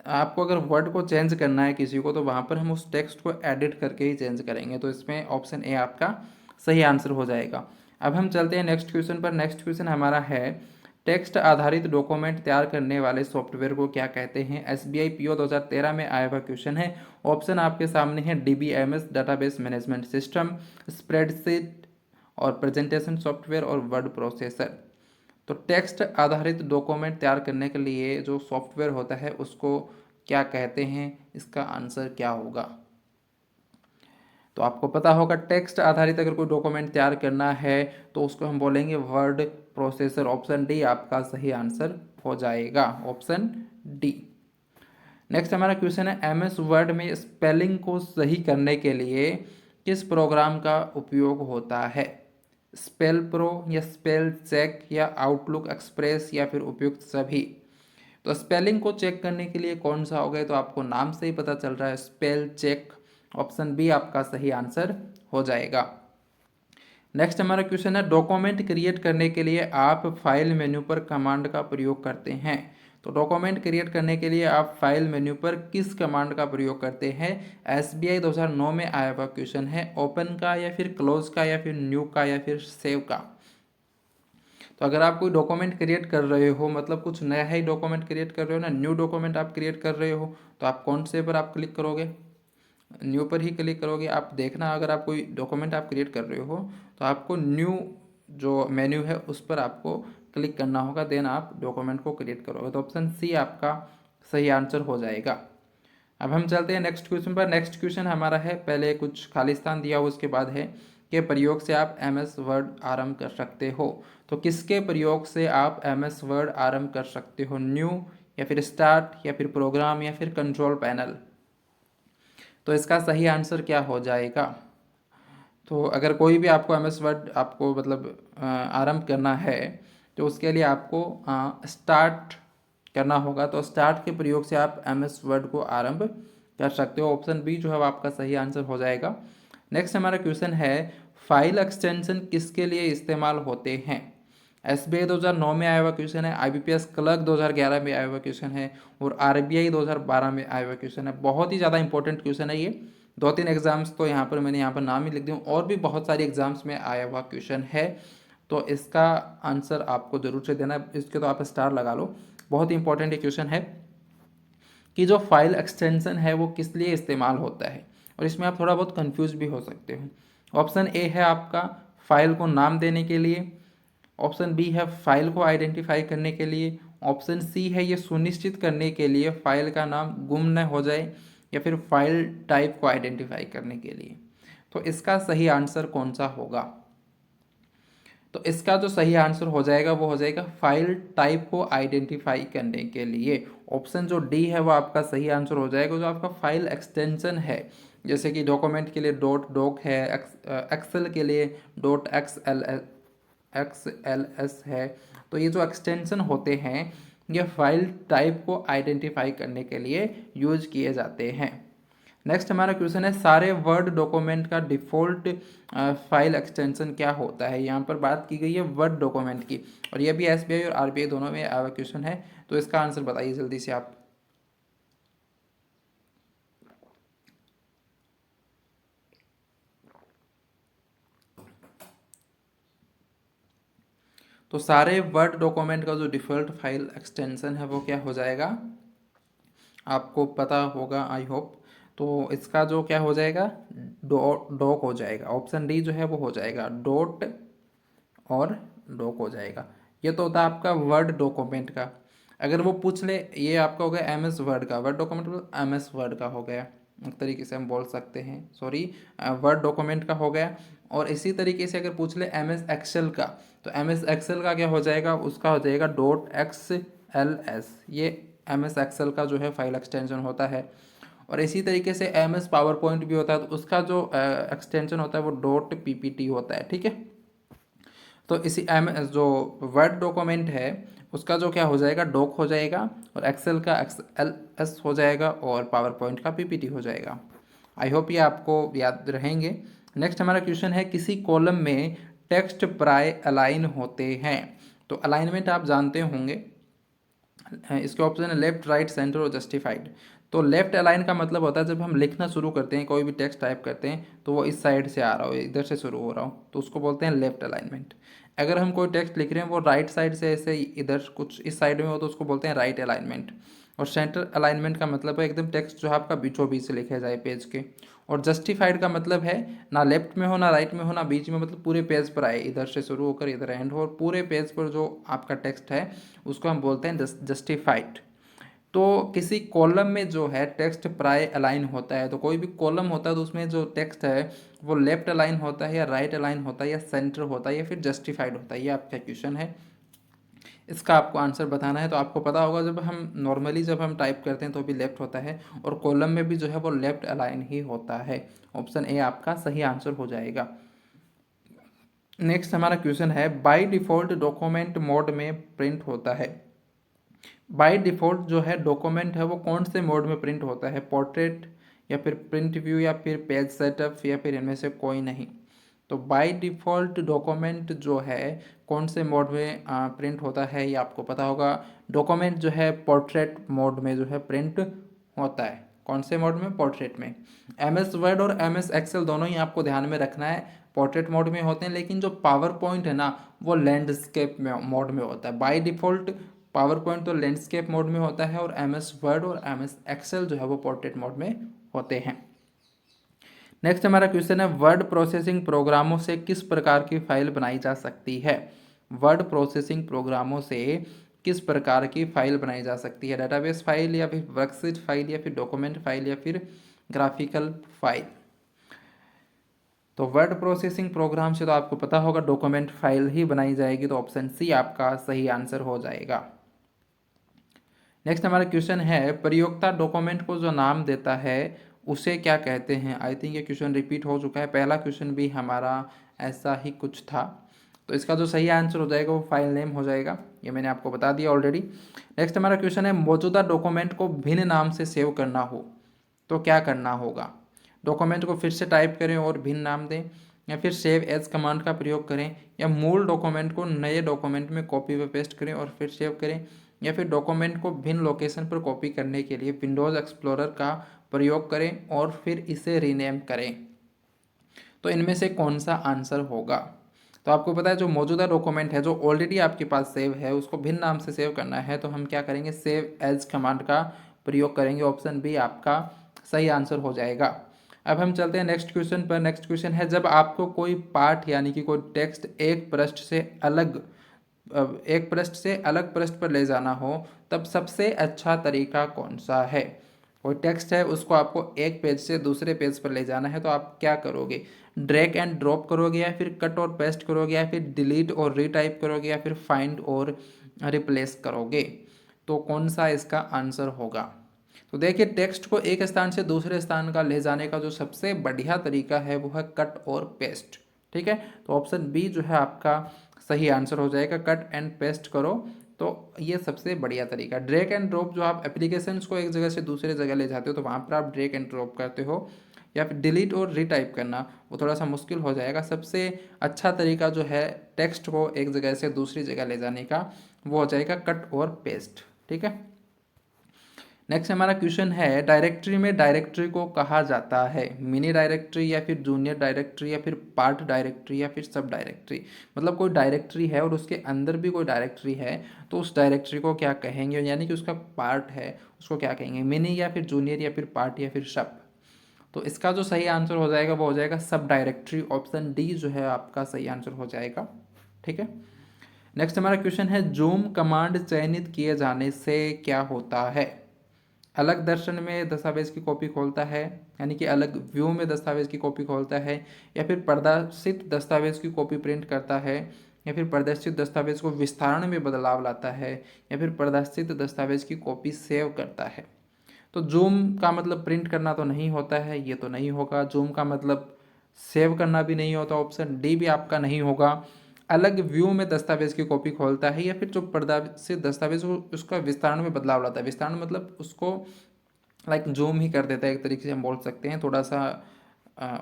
आपको अगर वर्ड को चेंज करना है किसी को, तो वहाँ पर हम उस टेक्स्ट को एडिट करके ही चेंज करेंगे। तो इसमें ऑप्शन ए आपका सही आंसर हो जाएगा। अब हम चलते हैं नेक्स्ट क्वेश्चन पर। नेक्स्ट क्वेश्चन हमारा है टेक्स्ट आधारित डॉक्यूमेंट तैयार करने वाले सॉफ्टवेयर को क्या कहते हैं? एसबीआई पीओ 2013 में आया हुआ क्वेश्चन है। ऑप्शन आपके सामने है DBMS database management system, spreadsheet और प्रेजेंटेशन सॉफ्टवेयर, और वर्ड प्रोसेसर। तो टेक्स्ट आधारित डॉक्यूमेंट तैयार करने के लिए जो सॉफ्टवेयर होता है उसको क्या कहते हैं? इसका आंसर क्या होगा? तो आपको पता होगा टेक्स्ट आधारित अगर कोई डॉक्यूमेंट तैयार करना है तो उसको हम बोलेंगे वर्ड प्रोसेसर। ऑप्शन डी आपका सही आंसर हो जाएगा, ऑप्शन डी। नेक्स्ट हमारा क्वेश्चन है एमएस वर्ड में स्पेलिंग को सही करने के लिए किस प्रोग्राम का उपयोग होता है? स्पेल प्रो या स्पेल चेक या आउटलुक एक्सप्रेस या फिर उपयुक्त सभी? तो स्पेलिंग को चेक करने के लिए कौन सा हो गया, तो आपको नाम से ही पता चल रहा है स्पेल चेक। ऑप्शन बी आपका सही आंसर हो जाएगा। नेक्स्ट हमारा क्वेश्चन है डॉक्यूमेंट क्रिएट करने के लिए आप फाइल मेन्यू पर कमांड का प्रयोग करते हैं। तो डॉक्यूमेंट क्रिएट करने के लिए आप फाइल मेन्यू पर किस कमांड का प्रयोग करते हैं? एसबीआई 2009 में आया हुआ क्वेश्चन है। ओपन का या फिर क्लोज का या फिर न्यू का या फिर सेव का? तो अगर आप कोई डॉक्यूमेंट क्रिएट कर रहे हो, मतलब कुछ नया ही डॉक्यूमेंट क्रिएट कर रहे हो ना, न्यू डॉक्यूमेंट आप क्रिएट कर रहे हो, तो आप कौन से पर आप क्लिक करोगे? न्यू पर ही क्लिक करोगे। आप देखना अगर आप कोई डॉक्यूमेंट आप क्रिएट कर रहे हो तो आपको न्यू जो मेन्यू है उस पर आपको क्लिक करना होगा, देन आप डॉक्यूमेंट को क्रिएट करोगे। तो ऑप्शन सी आपका सही आंसर हो जाएगा। अब हम चलते हैं नेक्स्ट क्वेश्चन पर। नेक्स्ट क्वेश्चन हमारा है, पहले कुछ खालिस्तान दिया हो उसके बाद है कि प्रयोग से आप एमएस वर्ड आरंभ कर सकते हो। तो किसके प्रयोग से आप एमएस वर्ड आरंभ कर सकते हो? न्यू या फिर स्टार्ट या फिर प्रोग्राम या फिर कंट्रोल पैनल? तो इसका सही आंसर क्या हो जाएगा? तो अगर कोई भी आपको एमएस वर्ड आपको मतलब आरंभ करना है तो उसके लिए आपको स्टार्ट करना होगा। तो स्टार्ट के प्रयोग से आप एमएस वर्ड को आरंभ कर सकते हो। ऑप्शन बी जो है आपका सही आंसर हो जाएगा। नेक्स्ट हमारा क्वेश्चन है फाइल एक्सटेंशन किसके लिए इस्तेमाल होते हैं? एसबीआई 2009 में आया हुआ क्वेश्चन है, आईबीपीएस क्लर्क 2011 में आया हुआ क्वेश्चन है और आरबीआई 2012 में आया हुआ क्वेश्चन है। बहुत ही ज़्यादा इंपॉर्टेंट क्वेश्चन है ये। 2-3 एग्जाम्स तो यहाँ पर मैंने यहाँ पर नाम ही लिख दिया, और भी बहुत सारी एग्जाम्स में आया हुआ क्वेश्चन है। तो इसका आंसर आपको जरूर से देना है, इसके तो आप स्टार लगा लो। बहुत ही इंपॉर्टेंट ये क्वेश्चन है कि जो फाइल एक्सटेंशन है वो किस लिए इस्तेमाल होता है, और इसमें आप थोड़ा बहुत कंफ्यूज भी हो सकते हो। ऑप्शन ए है आपका फाइल को नाम देने के लिए। ऑप्शन बी है फाइल को आइडेंटिफाई करने के लिए। ऑप्शन सी है ये सुनिश्चित करने के लिए फाइल का नाम गुम न हो जाए, या फिर फाइल टाइप को आइडेंटिफाई करने के लिए। तो इसका सही आंसर कौन सा होगा? तो इसका जो सही आंसर हो जाएगा वो हो जाएगा फाइल टाइप को आइडेंटिफाई करने के लिए। ऑप्शन जो डी है वो आपका सही आंसर हो जाएगा। जो आपका फाइल एक्सटेंशन है, जैसे कि डॉक्यूमेंट के लिए डॉट डॉक है, एक्सेल के लिए डॉट XLS है, तो ये जो एक्सटेंशन होते हैं ये फाइल टाइप को आइडेंटिफाई करने के लिए यूज किए जाते हैं। नेक्स्ट हमारा क्वेश्चन है सारे वर्ड डॉक्यूमेंट का डिफ़ॉल्ट फाइल एक्सटेंशन क्या होता है? यहाँ पर बात की गई है वर्ड डॉक्यूमेंट की, और ये भी एसबीआई और आरबीआई दोनों में आया क्वेश्चन है। तो इसका आंसर बताइए जल्दी से आप। तो सारे वर्ड डॉक्यूमेंट का जो डिफ़ॉल्ट फाइल एक्सटेंशन है वो क्या हो जाएगा? आपको पता होगा आई होप। तो इसका जो क्या हो जाएगा, डॉक हो जाएगा। ऑप्शन डी जो है वो हो जाएगा डॉट और डॉक हो जाएगा। ये तो होता है आपका वर्ड डॉक्यूमेंट का। अगर वो पूछ ले ये आपका हो गया एम एस वर्ड का, Word document M S Word का हो गया, एक तरीके से हम बोल सकते हैं, सॉरी वर्ड डॉक्यूमेंट का हो गया। और इसी तरीके से अगर पूछ ले एम एस एक्सेल का, तो एम एस एक्सेल का क्या हो जाएगा, उसका हो जाएगा .XLS। ये एम एस एक्सेल का जो है फाइल एक्सटेंशन होता है। और इसी तरीके से एम एस पावर पॉइंट भी होता है, तो उसका जो एक्सटेंशन होता है वो .PPT होता है, ठीक है। तो इसी जो वर्ड डॉक्यूमेंट है उसका जो क्या हो जाएगा, डॉक हो जाएगा, और एक्सेल का XLS हो जाएगा, और पावर पॉइंट का PPT हो जाएगा। आई होप ये आपको याद रहेंगे। नेक्स्ट हमारा क्वेश्चन है किसी कॉलम में टेक्स्ट प्राय अलाइन होते हैं? तो अलाइनमेंट आप जानते होंगे, इसके ऑप्शन है लेफ्ट, राइट, सेंटर और जस्टिफाइड। तो लेफ्ट अलाइन का मतलब होता है जब हम लिखना शुरू करते हैं, कोई भी टेक्स्ट टाइप करते हैं, तो वो इस साइड से आ रहा हो, इधर से शुरू हो रहा हो, तो उसको बोलते हैं लेफ्ट अलाइनमेंट। अगर हम कोई टेक्स्ट लिख रहे हैं वो राइट साइड से ऐसे इधर कुछ इस साइड में हो, तो उसको बोलते हैं राइट अलाइनमेंट। और सेंटर अलाइनमेंट का मतलब है एकदम टेक्स्ट जो है आपका बीचों बीच से लिखा जाए पेज के। और जस्टिफाइड का मतलब है ना लेफ्ट में हो, ना राइट में हो, ना बीच में, मतलब पूरे पेज पर आए, इधर से शुरू होकर इधर एंड हो, और पूरे पेज पर जो आपका टेक्स्ट है उसको हम बोलते हैं जस्टिफाइड। तो किसी कॉलम में जो है टेक्स्ट प्राय अलाइन होता है, तो कोई भी कॉलम होता है तो उसमें जो टेक्स्ट है वो लेफ्ट अलाइन होता है या राइट अलाइन होता है या सेंटर होता है या फिर जस्टिफाइड होता है, ये आपका क्वेश्चन है। इसका आपको आंसर बताना है। तो आपको पता होगा जब हम नॉर्मली जब हम टाइप करते हैं तो भी लेफ्ट होता है और कॉलम में भी जो है वो लेफ्ट अलाइन ही होता है। ऑप्शन ए आपका सही आंसर हो जाएगा। नेक्स्ट हमारा क्वेश्चन है, बाय डिफ़ॉल्ट डॉक्यूमेंट मोड में प्रिंट होता है। बाय डिफ़ॉल्ट जो है डॉक्यूमेंट है वो कौन से मोड में प्रिंट होता है, पोर्ट्रेट या फिर प्रिंट व्यू या फिर पेज सेटअप या फिर इनमें से कोई नहीं। तो बाय डिफ़ॉल्ट डॉक्यूमेंट जो है कौन से मोड में प्रिंट होता है ये आपको पता होगा। डॉक्यूमेंट जो है पोर्ट्रेट मोड में जो है प्रिंट होता है। कौन से मोड में, पोर्ट्रेट में। एम एस वर्ड और एम एस एक्सेल दोनों ही आपको ध्यान में रखना है, पोर्ट्रेट मोड में होते हैं, लेकिन जो पावर पॉइंट है ना वो लैंडस्केप में मोड में होता है। बाय डिफ़ॉल्ट पावर पॉइंट तो लैंडस्केप मोड में होता है और एम एस वर्ड और एम एस एक्सेल जो है वो पोर्ट्रेट मोड में होते हैं। नेक्स्ट हमारा क्वेश्चन है, वर्ड प्रोसेसिंग प्रोग्रामों से किस प्रकार की फाइल बनाई जा सकती है। वर्ड प्रोसेसिंग प्रोग्रामों से किस प्रकार की फाइल बनाई जा सकती है, डेटाबेस फाइल या फिर वर्कशीट फाइल या फिर डॉक्यूमेंट फाइल या फिर ग्राफिकल फाइल। तो वर्ड प्रोसेसिंग प्रोग्राम से तो आपको पता होगा डॉक्यूमेंट फाइल ही बनाई जाएगी, तो ऑप्शन सी आपका सही आंसर हो जाएगा। नेक्स्ट हमारा क्वेश्चन है, प्रयोक्ता डॉक्यूमेंट को जो नाम देता है उसे क्या कहते हैं। आई थिंक ये क्वेश्चन रिपीट हो चुका है, पहला क्वेश्चन भी हमारा ऐसा ही कुछ था। तो इसका जो सही आंसर हो जाएगा वो फाइल नेम हो जाएगा, ये मैंने आपको बता दिया ऑलरेडी। नेक्स्ट हमारा क्वेश्चन है, मौजूदा डॉक्यूमेंट को भिन्न नाम से सेव करना हो तो क्या करना होगा। डॉक्यूमेंट को फिर से टाइप करें और भिन्न नाम दें, या फिर सेव एज कमांड का प्रयोग करें, या मूल डॉक्यूमेंट को नए डॉक्यूमेंट में कॉपी व पेस्ट करें और फिर सेव करें, या फिर डॉक्यूमेंट को भिन्न लोकेशन पर कॉपी करने के लिए विंडोज़ एक्सप्लोरर का प्रयोग करें और फिर इसे रीनेम करें। तो इनमें से कौन सा आंसर होगा। तो आपको पता है जो मौजूदा डॉक्यूमेंट है जो ऑलरेडी आपके पास सेव है उसको भिन्न नाम से सेव करना है, तो हम क्या करेंगे, सेव एज कमांड का प्रयोग करेंगे। ऑप्शन बी आपका सही आंसर हो जाएगा। अब हम चलते हैं नेक्स्ट क्वेश्चन पर। नेक्स्ट क्वेश्चन है, जब आपको कोई पाठ यानी कि कोई टेक्स्ट एक पृष्ठ से अलग पृष्ठ पर ले जाना हो तब सबसे अच्छा तरीका कौन सा है। कोई टेक्स्ट है उसको आपको एक पेज से दूसरे पेज पर ले जाना है, तो आप क्या करोगे, ड्रैग एंड ड्रॉप करोगे या फिर कट और पेस्ट करोगे या फिर डिलीट और रीटाइप करोगे या फिर फाइंड और रिप्लेस करोगे। तो कौन सा इसका आंसर होगा। तो देखिए, टेक्स्ट को एक स्थान से दूसरे स्थान का ले जाने का जो सबसे बढ़िया तरीका है वो है कट और पेस्ट। ठीक है, तो ऑप्शन बी जो है आपका सही आंसर हो जाएगा, कट एंड पेस्ट करो तो ये सबसे बढ़िया तरीका। ड्रैग एंड ड्रॉप जो आप एप्लीकेशंस को एक जगह से दूसरे जगह ले जाते हो तो वहाँ पर आप ड्रैग एंड ड्रॉप करते हो, या फिर डिलीट और रीटाइप करना वो थोड़ा सा मुश्किल हो जाएगा। सबसे अच्छा तरीका जो है टेक्स्ट को एक जगह से दूसरी जगह ले जाने का वो हो जाएगा कट और पेस्ट। ठीक है, नेक्स्ट हमारा क्वेश्चन है, डायरेक्टरी में डायरेक्टरी को कहा जाता है मिनी डायरेक्टरी या फिर जूनियर डायरेक्टरी या फिर पार्ट डायरेक्टरी या फिर सब डायरेक्टरी। मतलब कोई डायरेक्टरी है और उसके अंदर भी कोई डायरेक्टरी है तो उस डायरेक्टरी को क्या कहेंगे, यानी कि उसका पार्ट है उसको क्या कहेंगे, मिनी या फिर जूनियर या फिर पार्ट या फिर सब। तो इसका जो सही आंसर हो जाएगा वो हो जाएगा सब डायरेक्टरी। ऑप्शन डी जो है आपका सही आंसर हो जाएगा। ठीक है, नेक्स्ट हमारा क्वेश्चन है, जूम कमांड चयनित किए जाने से क्या होता है। अलग दर्शन में दस्तावेज़ की कॉपी खोलता है, यानी कि अलग व्यू में दस्तावेज़ की कॉपी खोलता है, या फिर प्रदर्शित दस्तावेज़ की कॉपी प्रिंट करता है, या फिर प्रदर्शित दस्तावेज़ को विस्तारण में बदलाव लाता है, या फिर प्रदर्शित दस्तावेज़ की कॉपी सेव करता है। तो जूम का मतलब प्रिंट करना तो नहीं होता है, ये तो नहीं होगा। जूम का मतलब सेव करना भी नहीं होता, ऑप्शन डी भी आपका नहीं होगा। अलग व्यू में दस्तावेज की कॉपी खोलता है, या फिर जो प्रदर्शित दस्तावेज उसका विस्तारण में बदलाव लाता है। विस्तारण मतलब उसको लाइक जूम ही कर देता है, एक तरीके से हम बोल सकते हैं। थोड़ा सा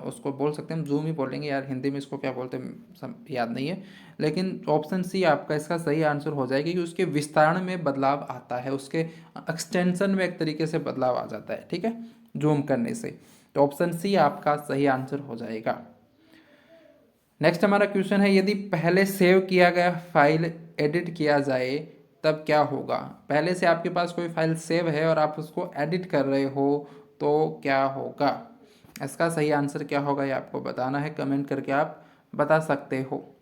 उसको बोल सकते हैं, हम जूम ही बोलेंगे यार, हिंदी में इसको क्या बोलते हैं सब याद नहीं है। लेकिन ऑप्शन सी आपका इसका सही आंसर हो जाएगा, क्योंकि उसके विस्तारण में बदलाव आता है, उसके एक्सटेंशन में एक तरीके से बदलाव आ जाता है। ठीक है, जूम करने से। तो ऑप्शन सी आपका सही आंसर हो जाएगा। नेक्स्ट हमारा क्वेश्चन है, यदि पहले सेव किया गया फाइल एडिट किया जाए तब क्या होगा। पहले से आपके पास कोई फाइल सेव है और आप उसको एडिट कर रहे हो तो क्या होगा। इसका सही आंसर क्या होगा ये आपको बताना है, कमेंट करके आप बता सकते हो।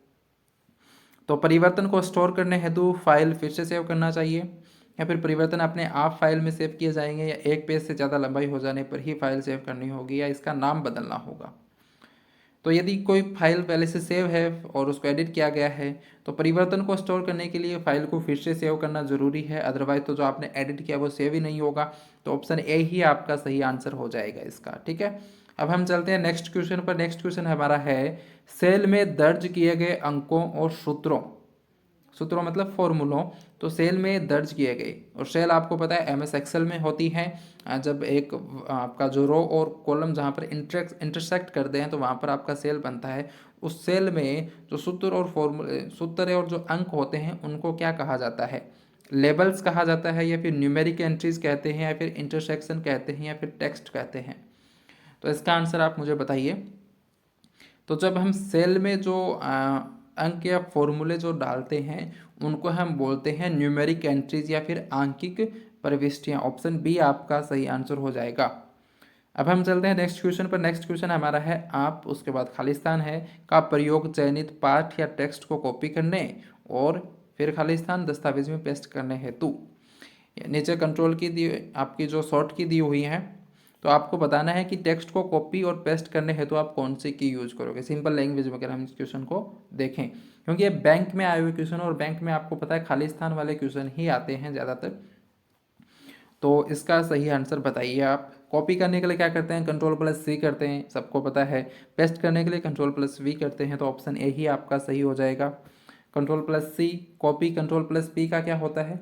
तो परिवर्तन को स्टोर करने हेतु फाइल फिर से सेव करना चाहिए, या फिर परिवर्तन अपने आप फाइल में सेव किए जाएंगे, या एक पेज से ज़्यादा लंबाई हो जाने पर ही फाइल सेव करनी होगी, या इसका नाम बदलना होगा। तो यदि कोई फाइल पहले से सेव है और उसको एडिट किया गया है, तो परिवर्तन को स्टोर करने के लिए फाइल को फिर से सेव करना जरूरी है, अदरवाइज तो जो आपने एडिट किया वो सेव ही नहीं होगा। तो ऑप्शन ए ही आपका सही आंसर हो जाएगा इसका। ठीक है, अब हम चलते हैं नेक्स्ट क्वेश्चन पर। नेक्स्ट क्वेश्चन हमारा है, सेल में दर्ज किए गए अंकों और सूत्रों, सूत्रों मतलब फॉर्मूलों, तो सेल में दर्ज किए गए, और सेल आपको पता है एमएस एक्सेल में होती है। जब एक आपका जो रो और कॉलम जहाँ पर इंटरसेक्ट करते हैं तो वहाँ पर आपका सेल बनता है। उस सेल में जो सूत्र और फॉर्मूले, सूत्र और जो अंक होते हैं उनको क्या कहा जाता है? लेबल्स कहा जाता है, या फिर न्यूमेरिक एंट्रीज कहते हैं, या फिर इंटरसेक्शन कहते हैं, या फिर टेक्स्ट कहते हैं? तो इसका आंसर आप मुझे बताइए। तो जब हम सेल में जो अंक या फॉर्मूले जो डालते हैं उनको हम बोलते हैं न्यूमेरिक एंट्रीज या फिर आंकिक प्रविष्टियाँ। ऑप्शन बी आपका सही आंसर हो जाएगा। अब हम चलते हैं नेक्स्ट क्वेश्चन पर। नेक्स्ट क्वेश्चन हमारा है, आप उसके बाद खालिस्तान है का प्रयोग चयनित पाठ या टेक्स्ट को कॉपी करने और फिर खालिस्तान दस्तावेज में पेस्ट करने हेतु। नीचे कंट्रोल की दी आपकी जो शॉर्ट की दी हुई है, तो आपको बताना है कि टेक्स्ट को कॉपी और पेस्ट करने हेतु आप कौन से की यूज करोगे। सिंपल लैंग्वेज में अगर हम इस क्वेश्चन को देखें, क्योंकि ये बैंक में आए हुए क्वेश्चन, और बैंक में आपको पता है खालिस्तान वाले क्वेश्चन ही आते हैं ज़्यादातर। तो इसका सही आंसर बताइए आप। कॉपी करने के लिए क्या करते हैं? कंट्रोल+C करते हैं, सबको पता है। पेस्ट करने के लिए कंट्रोल+V करते हैं, तो ऑप्शन ए ही आपका सही हो जाएगा। कंट्रोल+C कॉपी, कंट्रोल+P का क्या होता है?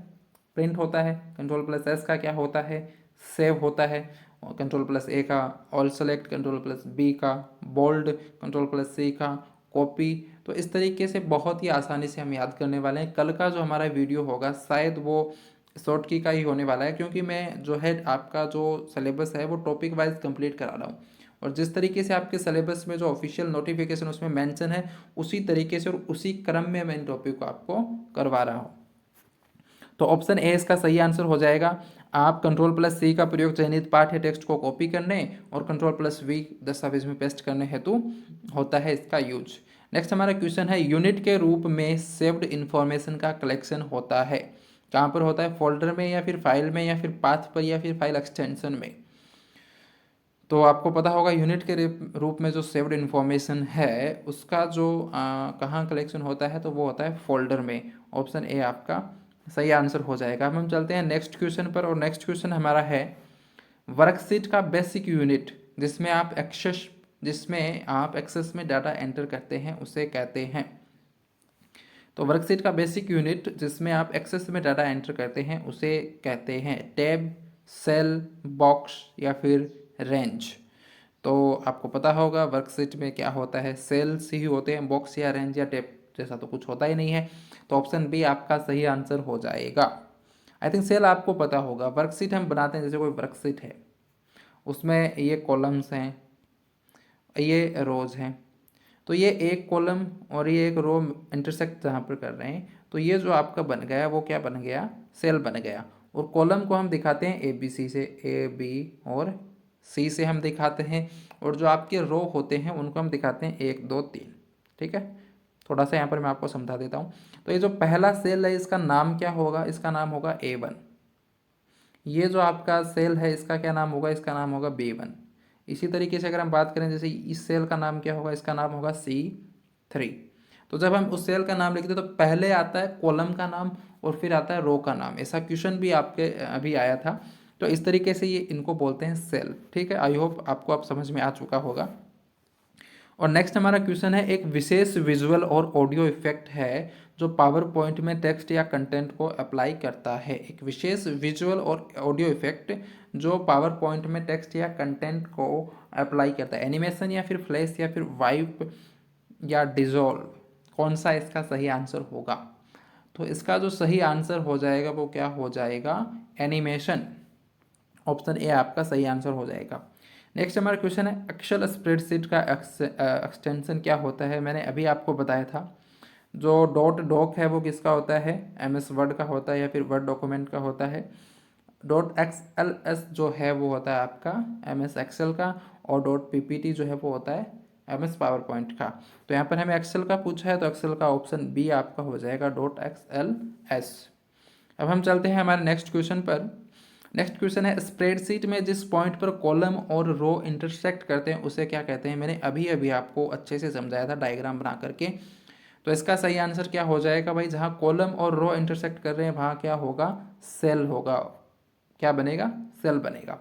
प्रिंट होता है। कंट्रोल+S का क्या होता है? सेव होता है। और कंट्रोल+A का ऑल सेलेक्ट, कंट्रोल+B का बोल्ड, कंट्रोल+C का कॉपी। तो इस तरीके से बहुत ही आसानी से हम याद करने वाले हैं। कल का जो हमारा वीडियो होगा शायद वो शॉर्ट की का ही होने वाला है, क्योंकि मैं जो है आपका जो सिलेबस है वो टॉपिक वाइज कंप्लीट करा रहा हूँ, और जिस तरीके से आपके सिलेबस में जो ऑफिशियल नोटिफिकेशन उसमें मेंशन है उसी तरीके से और उसी क्रम में मैं इन टॉपिक को आपको करवा रहा हूँ। तो ऑप्शन ए इसका सही आंसर हो जाएगा। आप कंट्रोल+C का प्रयोग चयनित पाठ या टेक्स्ट को कॉपी करने और कंट्रोल+V दस्तावेज में पेस्ट करने हेतु होता है इसका यूज। नेक्स्ट हमारा क्वेश्चन है, यूनिट के रूप में सेव्ड इन्फॉर्मेशन का कलेक्शन होता है। कहाँ पर होता है? फोल्डर में, या फिर फाइल में, या फिर पाथ पर, या फिर फाइल एक्सटेंशन में? तो आपको पता होगा यूनिट के रूप में जो सेव्ड इन्फॉर्मेशन है उसका जो कहाँ कलेक्शन होता है, तो वो होता है फोल्डर में। ऑप्शन ए आपका सही आंसर हो जाएगा। अब हम चलते हैं नेक्स्ट क्वेश्चन पर, और नेक्स्ट क्वेश्चन हमारा है, वर्कशीट का बेसिक यूनिट जिसमें आप एक्सेस में डाटा एंटर करते हैं उसे कहते हैं। तो वर्कशीट का बेसिक यूनिट जिसमें आप एक्सेस में डाटा एंटर करते हैं उसे कहते हैं टैब, सेल, बॉक्स, या फिर रेंज। तो आपको पता होगा वर्कशीट में क्या होता है, सेल्स ही होते हैं, बॉक्स या रेंज या टैब जैसा तो कुछ होता ही नहीं है। तो ऑप्शन बी आपका सही आंसर हो जाएगा। आई थिंक सेल आपको पता होगा। वर्कशीट हम बनाते हैं, जैसे कोई वर्कशीट है उसमें ये कॉलम्स हैं, ये रोज हैं, तो ये एक कॉलम और ये एक रो इंटरसेक्ट जहाँ पर कर रहे हैं, तो ये जो आपका बन गया वो क्या बन गया? सेल बन गया। और कॉलम को हम दिखाते हैं ABC से, AB और C से हम दिखाते हैं, और जो आपके रो होते हैं उनको हम दिखाते हैं 1 2 3। ठीक है, थोड़ा सा यहाँ पर मैं आपको समझा देता हूँ। तो ये जो पहला सेल है इसका नाम क्या होगा? इसका नाम होगा A1। ये जो आपका सेल है इसका क्या नाम होगा? इसका नाम होगा B1। इसी तरीके से अगर हम बात करें, जैसे इस सेल का नाम क्या होगा? इसका नाम होगा C3। तो जब हम उस सेल का नाम लिखते हैं तो पहले आता है कॉलम का नाम और फिर आता है रो का नाम। ऐसा क्वेश्चन भी आपके अभी आया था। तो इस तरीके से ये इनको बोलते हैं सेल। ठीक है, आई होप आपको अब समझ में आ चुका होगा। और नेक्स्ट हमारा क्वेश्चन है, एक विशेष विजुअल और ऑडियो इफेक्ट है जो पावर पॉइंट में टेक्स्ट या कंटेंट को अप्लाई करता है। एक विशेष विजुअल और ऑडियो इफेक्ट जो पावर पॉइंट में टेक्स्ट या कंटेंट को अप्लाई करता है। एनिमेशन, या फिर फ्लैश, या फिर वाइप, या डिजोल्व, कौन सा इसका सही आंसर होगा? तो इसका जो सही आंसर हो जाएगा वो क्या हो जाएगा? एनिमेशन। ऑप्शन ए आपका सही आंसर हो जाएगा। नेक्स्ट हमारा क्वेश्चन है, एक्सेल स्प्रेडशीट का एक्सटेंशन क्या होता है? मैंने अभी आपको बताया था। जो डॉक है वो किसका होता है? MS वर्ड का होता है, या फिर वर्ड डॉक्यूमेंट का होता है। .xls जो है वो होता है आपका MS एक्सेल का, और .ppt जो है वो होता है MS पावर पॉइंट का। तो यहाँ पर हमें एक्सेल का पूछा है, तो एक्सेल का ऑप्शन बी आपका हो जाएगा .xls। अब हम चलते हैं हमारे नेक्स्ट क्वेश्चन पर। नेक्स्ट क्वेश्चन है, स्प्रेडशीट में जिस पॉइंट पर कॉलम और रो इंटरसेक्ट करते हैं उसे क्या कहते हैं। मैंने अभी अभी आपको अच्छे से समझाया था डायग्राम बना करके। तो इसका सही आंसर क्या हो जाएगा भाई, जहाँ कॉलम और रो इंटरसेक्ट कर रहे हैं वहाँ क्या होगा, सेल होगा। क्या बनेगा, सेल बनेगा।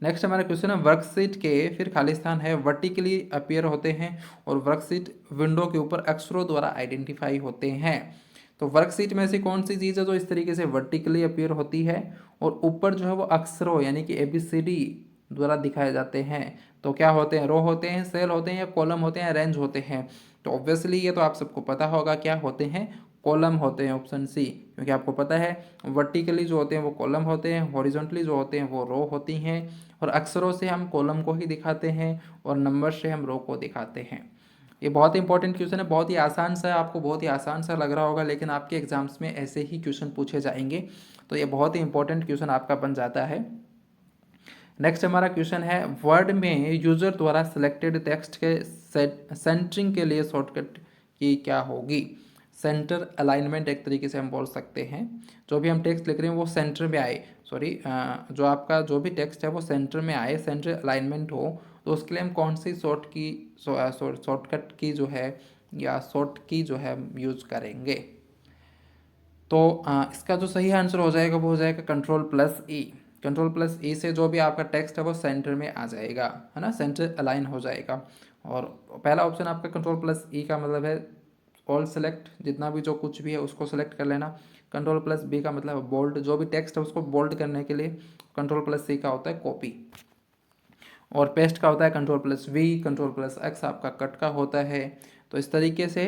नेक्स्ट हमारा क्वेश्चन है, वर्कशीट के फिर खालिस्तान है वर्टिकली अपीयर होते हैं और वर्कशीट विंडो के ऊपर अक्षरों द्वारा आइडेंटिफाई होते हैं। तो वर्कशीट में से कौन सी चीज़ है जो इस तरीके से वर्टिकली अपीयर होती है और ऊपर जो है वो अक्षरों यानी कि ABCD द्वारा दिखाए जाते हैं। तो क्या होते हैं, रो होते हैं, सेल होते हैं, या कॉलम होते हैं, रेंज होते हैं। तो ऑब्वियसली ये तो आप सबको पता होगा क्या होते हैं, कॉलम होते हैं, ऑप्शन सी। क्योंकि आपको पता है वर्टिकली जो होते हैं वो कॉलम होते हैं, हॉरिजॉन्टली जो होते हैं वो रो होती हैं, और अक्षरों से हम कॉलम को ही दिखाते हैं और नंबर से हम रो को दिखाते हैं। ये बहुत ही इंपॉर्टेंट क्वेश्चन है, बहुत ही आसान सा है, आपको बहुत ही आसान सा लग रहा होगा, लेकिन आपके एग्जाम्स में ऐसे ही क्वेश्चन पूछे जाएंगे। तो ये बहुत ही इंपॉर्टेंट क्वेश्चन आपका बन जाता है। नेक्स्ट हमारा क्वेश्चन है, वर्ड में यूजर द्वारा सिलेक्टेड टेक्स्ट के सेंटरिंग के लिए शॉर्टकट की क्या होगी। सेंटर अलाइनमेंट एक तरीके से हम बोल सकते हैं। जो भी हम टेक्स्ट लिख रहे हैं वो सेंटर में आए, सॉरी जो आपका जो भी टेक्स्ट है वो सेंटर में आए, सेंटर अलाइनमेंट हो, तो उसके लिए हम कौन सी शॉर्टकट की जो है या शॉर्ट की जो है यूज करेंगे। तो इसका जो सही आंसर हो जाएगा वो हो जाएगा Ctrl+E। Ctrl+E से जो भी आपका टेक्स्ट है वो सेंटर में आ जाएगा, है ना, सेंटर अलाइन हो जाएगा। और पहला ऑप्शन आपका Ctrl+E का मतलब है ऑल सेलेक्ट, जितना भी जो कुछ भी है उसको सेलेक्ट कर लेना। Ctrl+B का मतलब बोल्ड, जो भी टेक्स्ट है उसको बोल्ड करने के लिए Ctrl+C का होता है कॉपी। और पेस्ट का होता है Ctrl+V, Ctrl+X आपका कट का होता है। तो इस तरीके से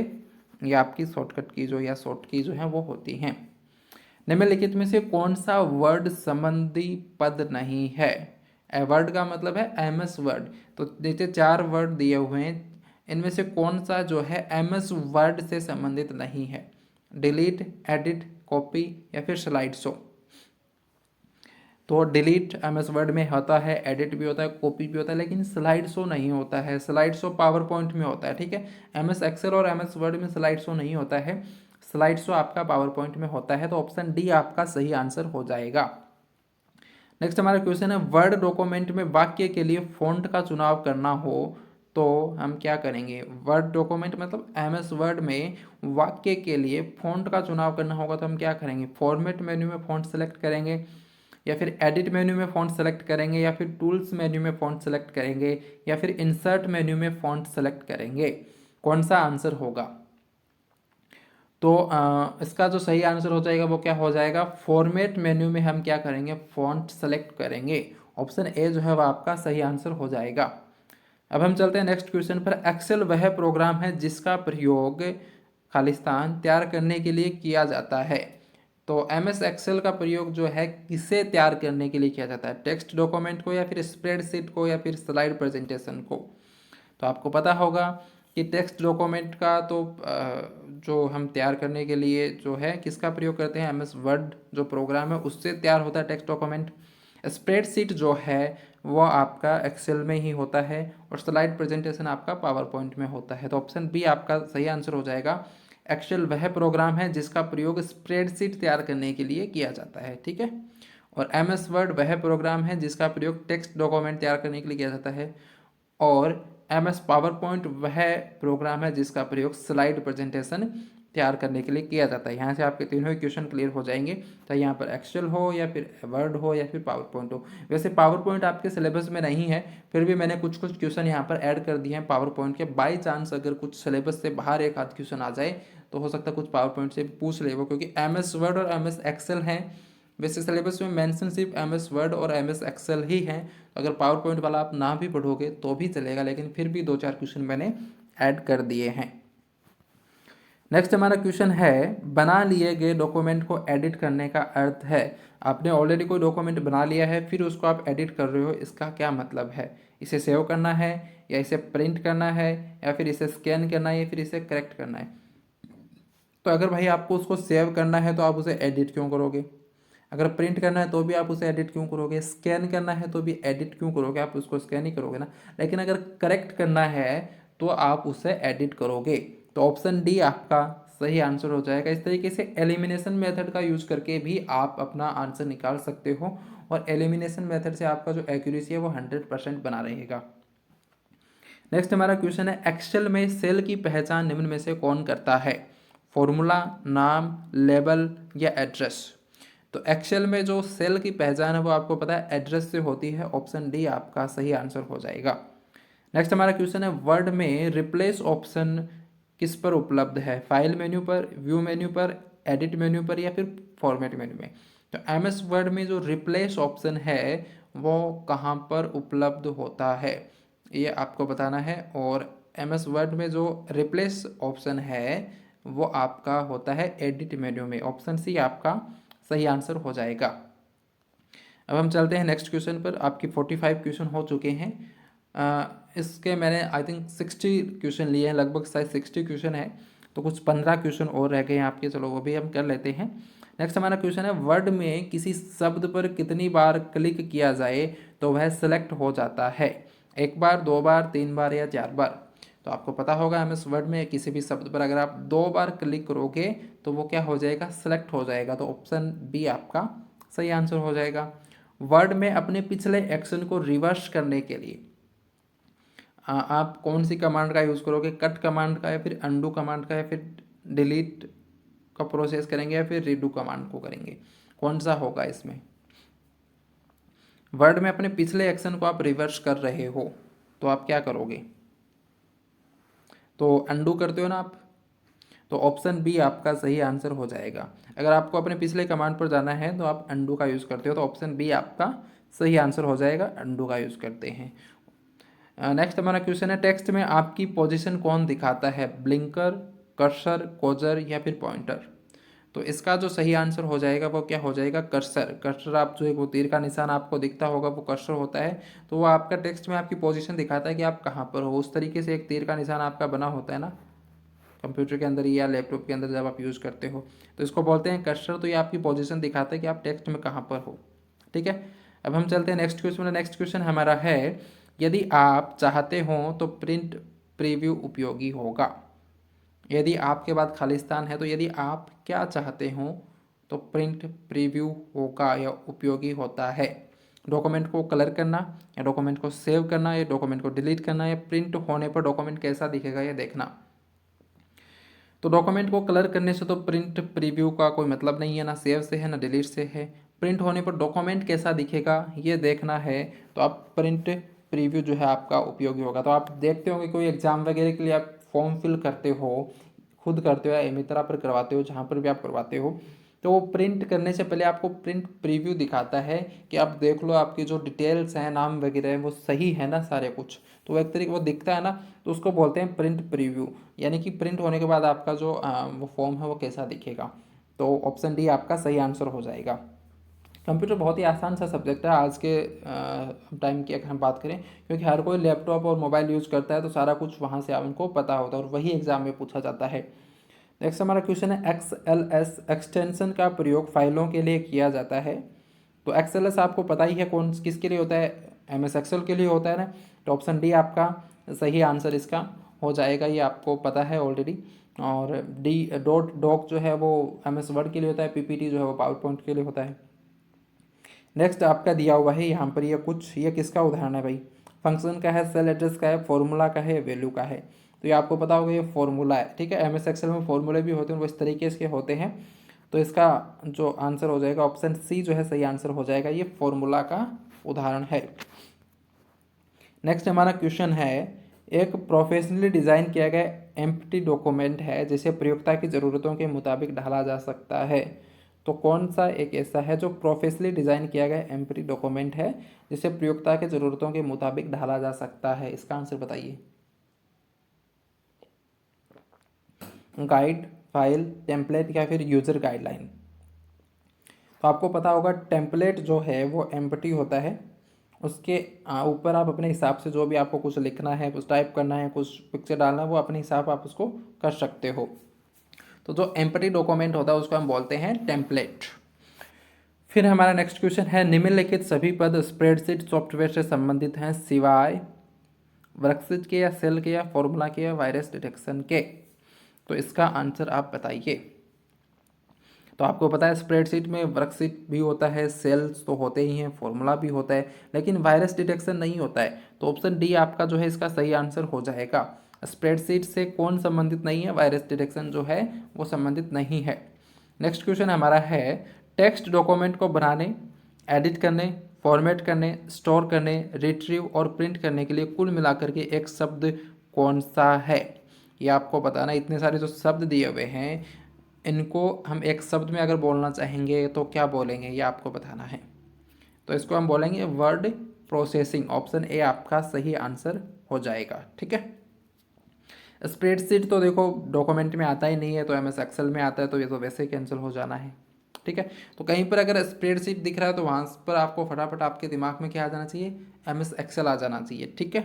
ये आपकी शॉर्टकट की जो या शॉर्ट की जो है वो होती हैं। निम्नलिखित में से कौन सा वर्ड संबंधी पद नहीं है। वर्ड का मतलब है MS वर्ड। तो नीचे 4 वर्ड दिए हुए हैं, इनमें से कौन सा जो है MS वर्ड से संबंधित नहीं है। डिलीट, एडिट, कॉपी या फिर स्लाइड शो। तो डिलीट MS वर्ड में होता है, एडिट भी होता है, कॉपी भी होता है, लेकिन स्लाइड शो नहीं होता है। स्लाइड शो पावर पॉइंट में होता है, ठीक है। MS एक्सेल और MS वर्ड में स्लाइड शो नहीं होता है, स्लाइड शो आपका पावर पॉइंट में होता है। तो ऑप्शन डी आपका सही आंसर हो जाएगा। नेक्स्ट हमारा क्वेश्चन है, वर्ड डॉक्यूमेंट में वाक्य के लिए फॉन्ट का चुनाव करना हो तो हम क्या करेंगे। वर्ड डॉक्यूमेंट मतलब MS वर्ड में वाक्य के लिए फॉन्ट का चुनाव करना होगा तो हम क्या करेंगे, फॉर्मेट मेन्यू में फॉन्ट सेलेक्ट करेंगे, या फिर एडिट मेन्यू में फ़ॉन्ट सेलेक्ट करेंगे, या फिर टूल्स मेन्यू में फ़ॉन्ट सेलेक्ट करेंगे, या फिर इंसर्ट मेन्यू में फ़ॉन्ट सेलेक्ट करेंगे। कौन सा आंसर होगा। तो इसका जो सही आंसर हो जाएगा वो क्या हो जाएगा, फॉर्मेट मेन्यू में हम क्या करेंगे, फ़ॉन्ट सेलेक्ट करेंगे। ऑप्शन ए जो है वह आपका सही आंसर हो जाएगा। अब हम चलते हैं नेक्स्ट क्वेश्चन पर। एक्सेल वह प्रोग्राम है जिसका प्रयोग खालिस्तान तैयार करने के लिए किया जाता है। तो MS एक्सेल का प्रयोग जो है किसे तैयार करने के लिए किया जाता है, टेक्स्ट डॉक्यूमेंट को या फिर स्प्रेडशीट को या फिर स्लाइड प्रेजेंटेशन को। तो आपको पता होगा कि टेक्स्ट डॉक्यूमेंट का तो जो हम तैयार करने के लिए जो है किसका प्रयोग करते हैं, MS वर्ड जो प्रोग्राम है उससे तैयार होता है टेक्स्ट डॉक्यूमेंट। स्प्रेडशीट जो है वो आपका एक्सेल में ही होता है और स्लाइड प्रेजेंटेशन आपका पावर पॉइंट में होता है। तो ऑप्शन बी आपका सही आंसर हो जाएगा। एक्सेल वह प्रोग्राम है जिसका प्रयोग स्प्रेडशीट तैयार करने के लिए किया जाता है, ठीक है। और MS वर्ड वह प्रोग्राम है जिसका प्रयोग टेक्स्ट डॉक्यूमेंट तैयार करने के लिए किया जाता है। और MS पावर पॉइंट वह प्रोग्राम है जिसका प्रयोग स्लाइड प्रेजेंटेशन तैयार करने के लिए किया जाता है। यहाँ से आपके तीनों ही क्वेश्चन क्लियर हो जाएंगे, चाहे यहाँ पर एक्सेल हो या फिर वर्ड हो या फिर पावर पॉइंट हो। वैसे पावर पॉइंट आपके सिलेबस में नहीं है, फिर भी मैंने कुछ कुछ क्वेश्चन यहाँ पर ऐड कर दिए हैं पावर पॉइंट के। बाई चांस अगर कुछ सिलेबस से बाहर एक आध क्वेश्चन आ जाए तो हो सकता है कुछ पावर पॉइंट से पूछ ले वो, क्योंकि MS वर्ड और MS एक्सेल हैं। वैसे सिलेबस में मेंशन सिर्फ MS वर्ड और MS एक्सेल ही हैं। अगर पावर पॉइंट वाला आप ना भी पढ़ोगे तो भी चलेगा, लेकिन फिर भी 2-4 क्वेश्चन मैंने ऐड कर दिए हैं। नेक्स्ट हमारा क्वेश्चन है, बना लिए गए डॉक्यूमेंट को एडिट करने का अर्थ है। आपने ऑलरेडी कोई डॉक्यूमेंट बना लिया है फिर उसको आप एडिट कर रहे हो, इसका क्या मतलब है। इसे सेव करना है या इसे प्रिंट करना है या फिर इसे स्कैन करना है या फिर इसे करेक्ट करना है। तो अगर भाई आपको उसको सेव करना है तो आप उसे एडिट क्यों करोगे, अगर प्रिंट करना है तो भी आप उसे एडिट क्यों करोगे, स्कैन करना है तो भी एडिट क्यों करोगे, आप उसको स्कैन ही करोगे ना। लेकिन अगर करेक्ट करना है तो आप उसे एडिट करोगे। तो ऑप्शन डी आपका सही आंसर हो जाएगा। इस तरीके से एलिमिनेशन मेथड का यूज करके भी आप अपना आंसर निकाल सकते हो और एलिमिनेशन मेथड से आपका जो एक्यूरेसी है वो 100% बना रहेगा। नेक्स्ट हमारा क्वेश्चन है, एक्सेल में सेल की पहचान निम्न में से कौन करता है? फॉर्मूला, नाम, लेबल या एड्रेस? तो एक्सेल में जो सेल की पहचान है वो आपको पता है एड्रेस से होती है। ऑप्शन डी आपका सही आंसर हो जाएगा। नेक्स्ट हमारा क्वेश्चन है, वर्ड में रिप्लेस ऑप्शन किस पर उपलब्ध है? फाइल मेन्यू पर, व्यू मेन्यू पर, एडिट मेन्यू पर या फिर फॉर्मेट मेन्यू में? तो एमएस वर्ड में जो रिप्लेस ऑप्शन है वो कहाँ पर उपलब्ध होता है ये आपको बताना है। और एमएस वर्ड में जो रिप्लेस ऑप्शन है वो आपका होता है एडिट मेन्यू में। ऑप्शन सी आपका सही आंसर हो जाएगा। अब हम चलते हैं नेक्स्ट क्वेश्चन पर। आपकी 45 क्वेश्चन हो चुके हैं। इसके मैंने आई थिंक 60 क्वेश्चन लिए हैं, लगभग शायद 60 क्वेश्चन है, तो कुछ 15 क्वेश्चन और रह गए हैं आपके। चलो वो भी हम कर लेते हैं। नेक्स्ट हमारा क्वेश्चन है, वर्ड में किसी शब्द पर कितनी बार क्लिक किया जाए तो वह सेलेक्ट हो जाता है? 1 बार, 2 बार, 3 बार या 4 बार? तो आपको पता होगा एमएस वर्ड में किसी भी शब्द पर अगर आप 2 बार क्लिक करोगे तो वो क्या हो जाएगा? सेलेक्ट हो जाएगा। तो ऑप्शन बी आपका सही आंसर हो जाएगा। वर्ड में अपने पिछले एक्शन को रिवर्स करने के लिए आप कौन सी कमांड का यूज़ करोगे? कट कमांड का या फिर अंडू कमांड का या फिर डिलीट का प्रोसेस करेंगे या फिर रीडू कमांड को करेंगे? कौन सा होगा इसमें? वर्ड में अपने पिछले एक्शन को आप रिवर्स कर रहे हो तो आप क्या करोगे? तो अंडू करते हो ना आप, तो ऑप्शन बी आपका सही आंसर हो जाएगा। अगर आपको अपने पिछले कमांड पर जाना है तो आप अंडू का यूज़ करते हो, तो ऑप्शन बी आपका सही आंसर हो जाएगा, अंडू का यूज़ करते हैं। नेक्स्ट हमारा क्वेश्चन है, टेक्स्ट में आपकी पोजीशन कौन दिखाता है? ब्लिंकर, कर्सर, कोजर या फिर पॉइंटर? तो इसका जो सही आंसर हो जाएगा वो क्या हो जाएगा? कर्सर। कर्सर आप जो है वो तीर का निशान आपको दिखता होगा वो कर्सर होता है। तो वो आपका टेक्स्ट में आपकी पोजीशन दिखाता है कि आप कहाँ पर हो। उस तरीके से एक तीर का निशान आपका बना होता है ना कंप्यूटर के अंदर या लैपटॉप के अंदर जब आप यूज़ करते हो, तो इसको बोलते हैं कर्सर। तो ये आपकी पोजीशन दिखाता है कि आप टेक्स्ट में कहाँ पर हो। ठीक है, अब हम चलते हैं नेक्स्ट क्वेश्चन। नेक्स्ट क्वेश्चन हमारा है, यदि आप चाहते हो तो प्रिंट प्रीव्यू उपयोगी होगा। यदि आपके बाद खालिस्तान है तो यदि आप क्या चाहते हो तो प्रिंट प्रीव्यू होगा या उपयोगी होता है। डॉक्यूमेंट को कलर करना या डॉक्यूमेंट को सेव करना या डॉक्यूमेंट को डिलीट करना या प्रिंट होने पर डॉक्यूमेंट कैसा दिखेगा ये देखना। तो डॉक्यूमेंट को कलर करने से तो प्रिंट प्रीव्यू का कोई मतलब नहीं है, ना सेव से है ना डिलीट से है। प्रिंट होने पर डॉक्यूमेंट कैसा दिखेगा ये देखना है, तो आप प्रिंट प्रीव्यू जो है आपका उपयोगी होगा। तो आप देखते होंगे कोई एग्जाम वगैरह के लिए आप फॉर्म फिल करते हो, खुद करते हो या मित्रा पर करवाते हो, जहाँ पर भी आप करवाते हो, तो वो प्रिंट करने से पहले आपको प्रिंट प्रीव्यू दिखाता है कि आप देख लो आपकी जो डिटेल्स हैं, नाम वगैरह है वो सही है ना सारे कुछ। तो एक तरीके वो दिखता है ना, तो उसको बोलते हैं प्रिंट प्रीव्यू। यानी कि प्रिंट होने के बाद आपका जो वो फॉर्म है वो कैसा दिखेगा। तो ऑप्शन डी आपका सही आंसर हो जाएगा। कंप्यूटर बहुत ही आसान सा सब्जेक्ट है आज के टाइम की अगर हम बात करें, क्योंकि हर कोई लैपटॉप और मोबाइल यूज़ करता है तो सारा कुछ वहाँ से उनको पता होता है और वही एग्जाम में पूछा जाता है। नेक्स्ट हमारा क्वेश्चन है, XLS एक्सटेंशन का प्रयोग फाइलों के लिए किया जाता है। तो XLS आपको पता ही है कौन किसके लिए होता है? MS एक्सेल के लिए होता है ना। तो ऑप्शन डी आपका सही आंसर इसका हो जाएगा, ये आपको पता है ऑलरेडी। और डी डॉक जो है वो MS वर्ड के लिए होता है, PPT जो है वो पावर पॉइंट के लिए होता है। नेक्स्ट आपका दिया हुआ है यहाँ पर ये किसका उदाहरण है भाई? फंक्शन का है, सेल एड्रेस का है, फॉर्मूला का है, वैल्यू का है। तो ये आपको पता होगा ये फॉर्मूला है। ठीक है, MS एक्सेल में फॉर्मूले भी होते हैं वो इस तरीके के होते हैं। तो इसका जो आंसर हो जाएगा ऑप्शन सी जो है सही आंसर हो जाएगा, ये फॉर्मूला का उदाहरण है। नेक्स्ट हमारा क्वेश्चन है, एक प्रोफेशनली डिज़ाइन किया गया एम्प्टी डॉक्यूमेंट है जिसे प्रयोक्ता की ज़रूरतों के मुताबिक ढाला जा सकता है। तो कौन सा एक ऐसा है जो प्रोफेशनली डिज़ाइन किया गया एम्प्टी डॉक्यूमेंट है जिसे प्रयोक्ता के ज़रूरतों के मुताबिक ढाला जा सकता है? इसका आंसर बताइए। गाइड, फाइल, टेम्पलेट या फिर यूज़र गाइडलाइन? तो आपको पता होगा टेम्पलेट जो है वो एम्प्टी होता है, उसके ऊपर आप अपने हिसाब से जो भी आपको कुछ लिखना है, कुछ टाइप करना है, कुछ पिक्चर डालना है, वो अपने हिसाब आप उसको कर सकते हो। तो जो एम्प्टी डॉक्यूमेंट होता है उसको हम बोलते हैं टेम्पलेट। फिर हमारा नेक्स्ट क्वेश्चन है, निम्नलिखित सभी पद स्प्रेडशीट सॉफ्टवेयर से संबंधित हैं सिवाय वर्कशीट के या सेल के या फॉर्मूला के या वायरस डिटेक्शन के। तो इसका आंसर आप बताइए। तो आपको पता है स्प्रेडशीट में वर्कशीट भी होता है, सेल्स तो होते ही हैं, फॉर्मूला भी होता है, लेकिन वायरस डिटेक्शन नहीं होता है। तो ऑप्शन डी आपका जो है इसका सही आंसर हो जाएगा। स्प्रेडशीट से कौन संबंधित नहीं है? वायरस डिटेक्शन जो है वो संबंधित नहीं है। नेक्स्ट क्वेश्चन हमारा है, टेक्स्ट डॉक्यूमेंट को बनाने, एडिट करने, फॉर्मेट करने, स्टोर करने, रिट्रीव और प्रिंट करने के लिए कुल मिलाकर के एक शब्द कौन सा है? ये आपको बताना। इतने सारे जो शब्द दिए हुए हैं इनको हम एक शब्द में अगर बोलना चाहेंगे तो क्या बोलेंगे, ये आपको बताना है। तो इसको हम बोलेंगे वर्ड प्रोसेसिंग। ऑप्शन ए आपका सही आंसर हो जाएगा। ठीक है। स्प्रेडशीट तो देखो डॉक्यूमेंट में आता ही नहीं है, तो एमएस एक्सेल में आता है, तो ये तो वैसे ही कैंसिल हो जाना है। ठीक है। तो कहीं पर अगर स्प्रेडशीट दिख रहा है तो वहाँ पर आपको फटाफट आपके दिमाग में क्या आ जाना चाहिए? एमएस एक्सेल आ जाना चाहिए। ठीक है।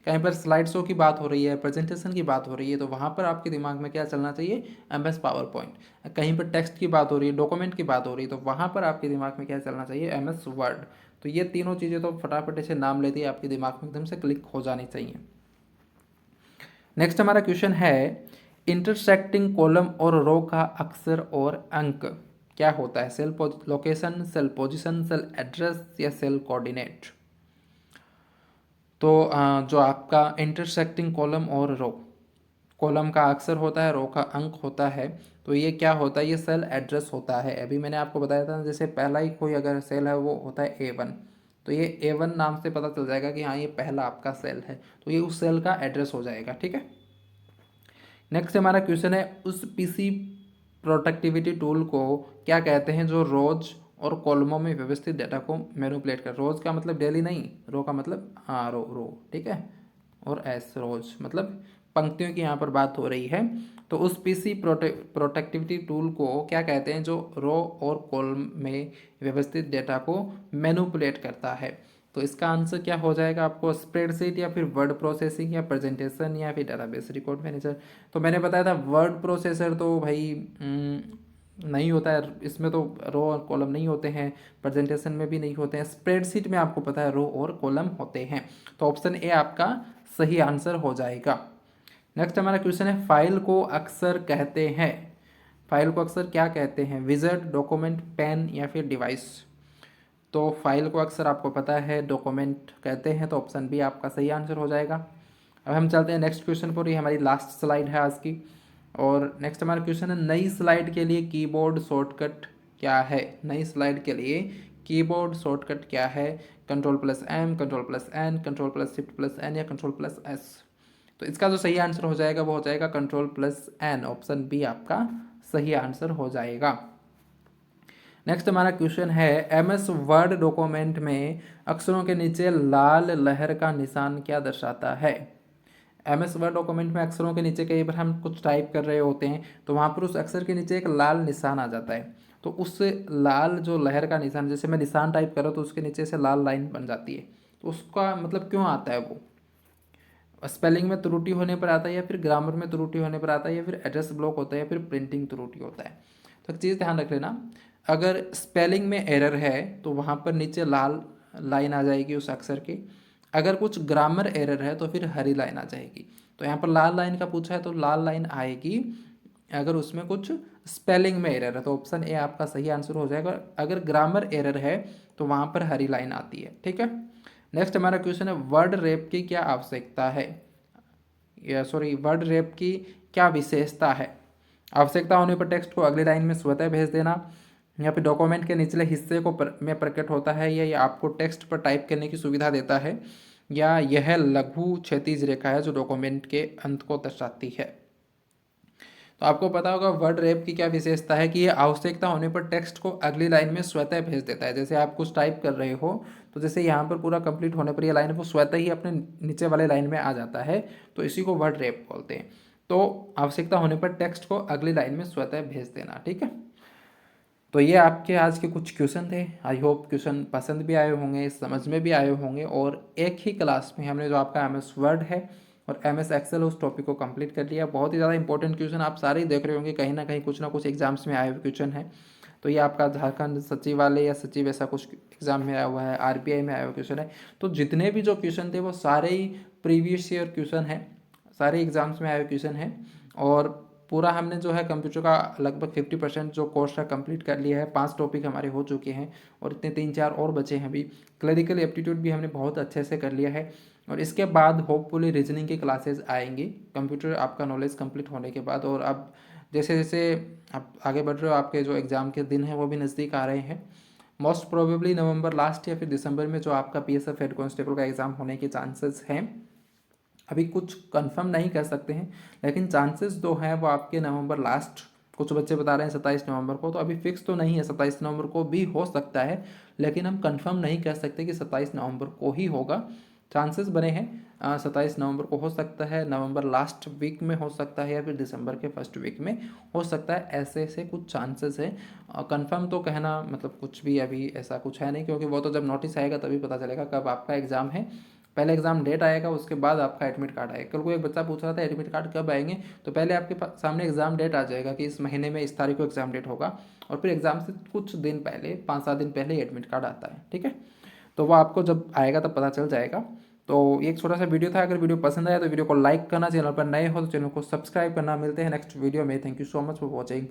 कहीं पर स्लाइड शो की बात हो रही है, प्रेजेंटेशन की बात हो रही है, तो वहाँ पर आपके दिमाग में क्या चलना चाहिए? MS power point. कहीं पर टेक्स्ट की बात हो रही है, डॉक्यूमेंट की बात हो रही है, तो वहाँ पर आपके दिमाग में क्या चलना चाहिए? MS word. तो ये तीनों चीज़ें तो फटाफट ऐसे नाम लेती है आपके दिमाग में एकदम से क्लिक हो जानी चाहिए। नेक्स्ट हमारा क्वेश्चन है, इंटरसेक्टिंग कॉलम और रो का अक्षर और अंक क्या होता है? Cell location, cell position, cell address या सेल कोऑर्डिनेट? तो जो आपका इंटरसेक्टिंग कॉलम और रो, कॉलम का अक्षर होता है, रो का अंक होता है, तो ये क्या होता है? ये सेल एड्रेस होता है। अभी मैंने आपको बताया था जैसे पहला ही कोई अगर सेल है वो होता है A1, तो ये A1 नाम से पता चल जाएगा कि हाँ ये पहला आपका सेल है, तो ये उस सेल का एड्रेस हो जाएगा। ठीक है। नेक्स्ट हमारा क्वेश्चन है, उस पीसी प्रोडक्टिविटी टूल को क्या कहते हैं जो रोज और कॉलमों में व्यवस्थित डेटा को मैनिपुलेट कर? रोज का मतलब डेली नहीं, रो का मतलब हाँ रो रो, ठीक है, और एस रोज मतलब पंक्तियों की यहाँ पर बात हो रही है। तो उस पीसी प्रोडक्टिविटी टूल को क्या कहते हैं जो रो और कॉलम में व्यवस्थित डेटा को मैनिपुलेट करता है? तो इसका आंसर क्या हो जाएगा आपको? स्प्रेडशीट या फिर वर्ड प्रोसेसिंग या प्रेजेंटेशन या फिर डेटाबेस रिकॉर्ड मैनेजर? तो मैंने बताया था वर्ड प्रोसेसर तो भाई नहीं होता है, इसमें तो रो और कॉलम नहीं होते हैं, प्रेजेंटेशन में भी नहीं होते हैं, स्प्रेडशीट में आपको पता है रो और कॉलम होते हैं। तो ऑप्शन ए आपका सही आंसर हो जाएगा। नेक्स्ट हमारा क्वेश्चन है, फाइल को अक्सर कहते हैं, फाइल को अक्सर क्या कहते हैं? विजर्ड, डॉक्यूमेंट, पेन या फिर डिवाइस? तो फाइल को अक्सर आपको पता है डॉक्यूमेंट कहते हैं, तो ऑप्शन बी आपका सही आंसर हो जाएगा। अब हम चलते हैं नेक्स्ट क्वेश्चन पर। ये हमारी लास्ट स्लाइड है आज की, और नेक्स्ट हमारा क्वेश्चन है, नई स्लाइड के लिए कीबोर्ड शॉर्टकट क्या है? नई स्लाइड के लिए कीबोर्ड शॉर्टकट क्या है? Ctrl+M, Ctrl+N, Ctrl+Shift+N या Ctrl+S? तो इसका जो सही आंसर हो जाएगा वो हो जाएगा Ctrl+N। ऑप्शन बी आपका सही आंसर हो जाएगा। नेक्स्ट हमारा क्वेश्चन है, एमएस वर्ड डॉक्यूमेंट में अक्षरों के नीचे लाल लहर का निशान क्या दर्शाता है? एमएस वर्ड डॉक्यूमेंट में अक्षरों के नीचे कई बार हम कुछ टाइप कर रहे होते हैं तो वहाँ पर उस अक्षर के नीचे एक लाल निशान आ जाता है, तो उस लाल जो लहर का निशान, जैसे मैं निशान टाइप कर रहा हूँ तो उसके नीचे से लाल लाइन बन जाती है, तो उसका मतलब क्यों आता है? वो स्पेलिंग में त्रुटि होने पर आता है, या फिर ग्रामर में त्रुटि होने पर आता है, या फिर एड्रेस ब्लॉक होता है, या फिर प्रिंटिंग त्रुटि होता है? तो एक चीज़ ध्यान रख लेना, अगर स्पेलिंग में एरर है तो वहाँ पर नीचे लाल लाइन आ जाएगी उस अक्षर की। अगर कुछ ग्रामर एरर है तो फिर हरी लाइन आ जाएगी। तो यहाँ पर लाल लाइन का पूछा है तो लाल लाइन आएगी अगर उसमें कुछ स्पेलिंग में एरर है, तो ऑप्शन ए आपका सही आंसर हो जाएगा। अगर ग्रामर एरर है तो वहाँ पर हरी लाइन आती है। ठीक है। नेक्स्ट हमारा क्वेश्चन है, वर्ड रैप की क्या आवश्यकता है, या सॉरी वर्ड रैप की क्या विशेषता है? आवश्यकता होने पर टेक्स्ट को अगली लाइन में स्वतः भेज देना, या फिर डॉक्यूमेंट के निचले हिस्से को में प्रकट होता है, या ये आपको टेक्स्ट पर टाइप करने की सुविधा देता है, या यह लघु क्षैतिज रेखा है जो डॉक्यूमेंट के अंत को दर्शाती है? तो आपको पता होगा वर्ड रैप की क्या विशेषता है कि ये आवश्यकता होने पर टेक्स्ट को अगली लाइन में स्वतः भेज देता है। जैसे आप कुछ टाइप कर रहे हो तो जैसे यहाँ पर पूरा कंप्लीट होने पर ये लाइन वो स्वतः ही अपने नीचे वाले लाइन में आ जाता है, तो इसी को वर्ड रैप बोलते हैं। तो आवश्यकता होने पर टेक्स्ट को अगली लाइन में स्वतः भेज देना। ठीक है। तो ये आपके आज के कुछ क्वेश्चन थे। आई होप क्वेश्चन पसंद भी आए होंगे, समझ में भी आए होंगे, और एक ही क्लास में हमने जो आपका एमएस वर्ड है और एमएस एक्सेल उस टॉपिक को कंप्लीट कर लिया। बहुत ही ज़्यादा इंपॉर्टेंट क्वेश्चन आप सारे ही देख रहे होंगे, कहीं ना कुछ एग्जाम्स में आए हुए क्वेश्चन है। तो ये आपका झारखंड सचिवालय या सचिव ऐसा कुछ एग्जाम में आया हुआ है, आरबीआई में आया हुआ क्वेश्चन है। तो जितने भी जो क्वेश्चन थे वो सारे ही प्रीवियस ईयर क्वेश्चन है, सारे एग्जाम्स में आए हुए क्वेश्चन है, और पूरा हमने जो है कंप्यूटर का लगभग 50% जो कोर्स है कंप्लीट कर लिया है। 5 टॉपिक हमारे हो चुके हैं और इतने 3-4 और बचे हैं अभी। क्लरिकल एप्टीट्यूड भी हमने बहुत अच्छे से कर लिया है और इसके बाद होपफुली रीजनिंग की क्लासेस आएंगी कंप्यूटर आपका नॉलेज कंप्लीट होने के बाद। और अब जैसे जैसे आप आगे बढ़ रहे हो, आपके जो एग्ज़ाम के दिन हैं वो भी नज़दीक आ रहे हैं। मोस्ट प्रोबेबली नवंबर लास्ट या फिर दिसंबर में जो आपका पीएसएफ हेड कांस्टेबल का एग्ज़ाम होने के चांसेस हैं। अभी कुछ कंफर्म नहीं कर सकते हैं, लेकिन चांसेस जो हैं वो आपके नवंबर लास्ट, कुछ बच्चे बता रहे हैं 27 नवंबर को, तो अभी फिक्स तो नहीं है, 27 नवंबर को भी हो सकता है, लेकिन हम कंफर्म नहीं कह सकते कि 27 नवंबर को ही होगा। चांसेस बने हैं 27 नवंबर को हो सकता है, नवंबर लास्ट वीक में हो सकता है, या फिर दिसंबर के फर्स्ट वीक में हो सकता है। ऐसे ऐसे कुछ चांसेस है। कंफर्म तो कहना मतलब कुछ भी अभी ऐसा कुछ है नहीं, क्योंकि वो तो जब नोटिस आएगा तभी पता चलेगा कब आपका एग्ज़ाम है। पहले एग्जाम डेट आएगा, उसके बाद आपका एडमिट कार्ड आएगा। कल को एक बच्चा पूछ रहा था एडमिट कार्ड कब आएंगे, तो पहले आपके सामने एग्जाम डेट आ जाएगा कि इस महीने में इस तारीख को एग्जाम डेट होगा, और फिर एग्जाम से कुछ दिन पहले 5-7 दिन पहले एडमिट कार्ड आता है। ठीक है, तो वो आपको जब आएगा तब पता चल जाएगा। तो ये एक छोटा सा वीडियो था। अगर वीडियो पसंद आया तो वीडियो को लाइक करना, चैनल पर नए हो तो चैनल को सब्सक्राइब करना। मिलते हैं नेक्स्ट वीडियो में। Thank you so much for watching.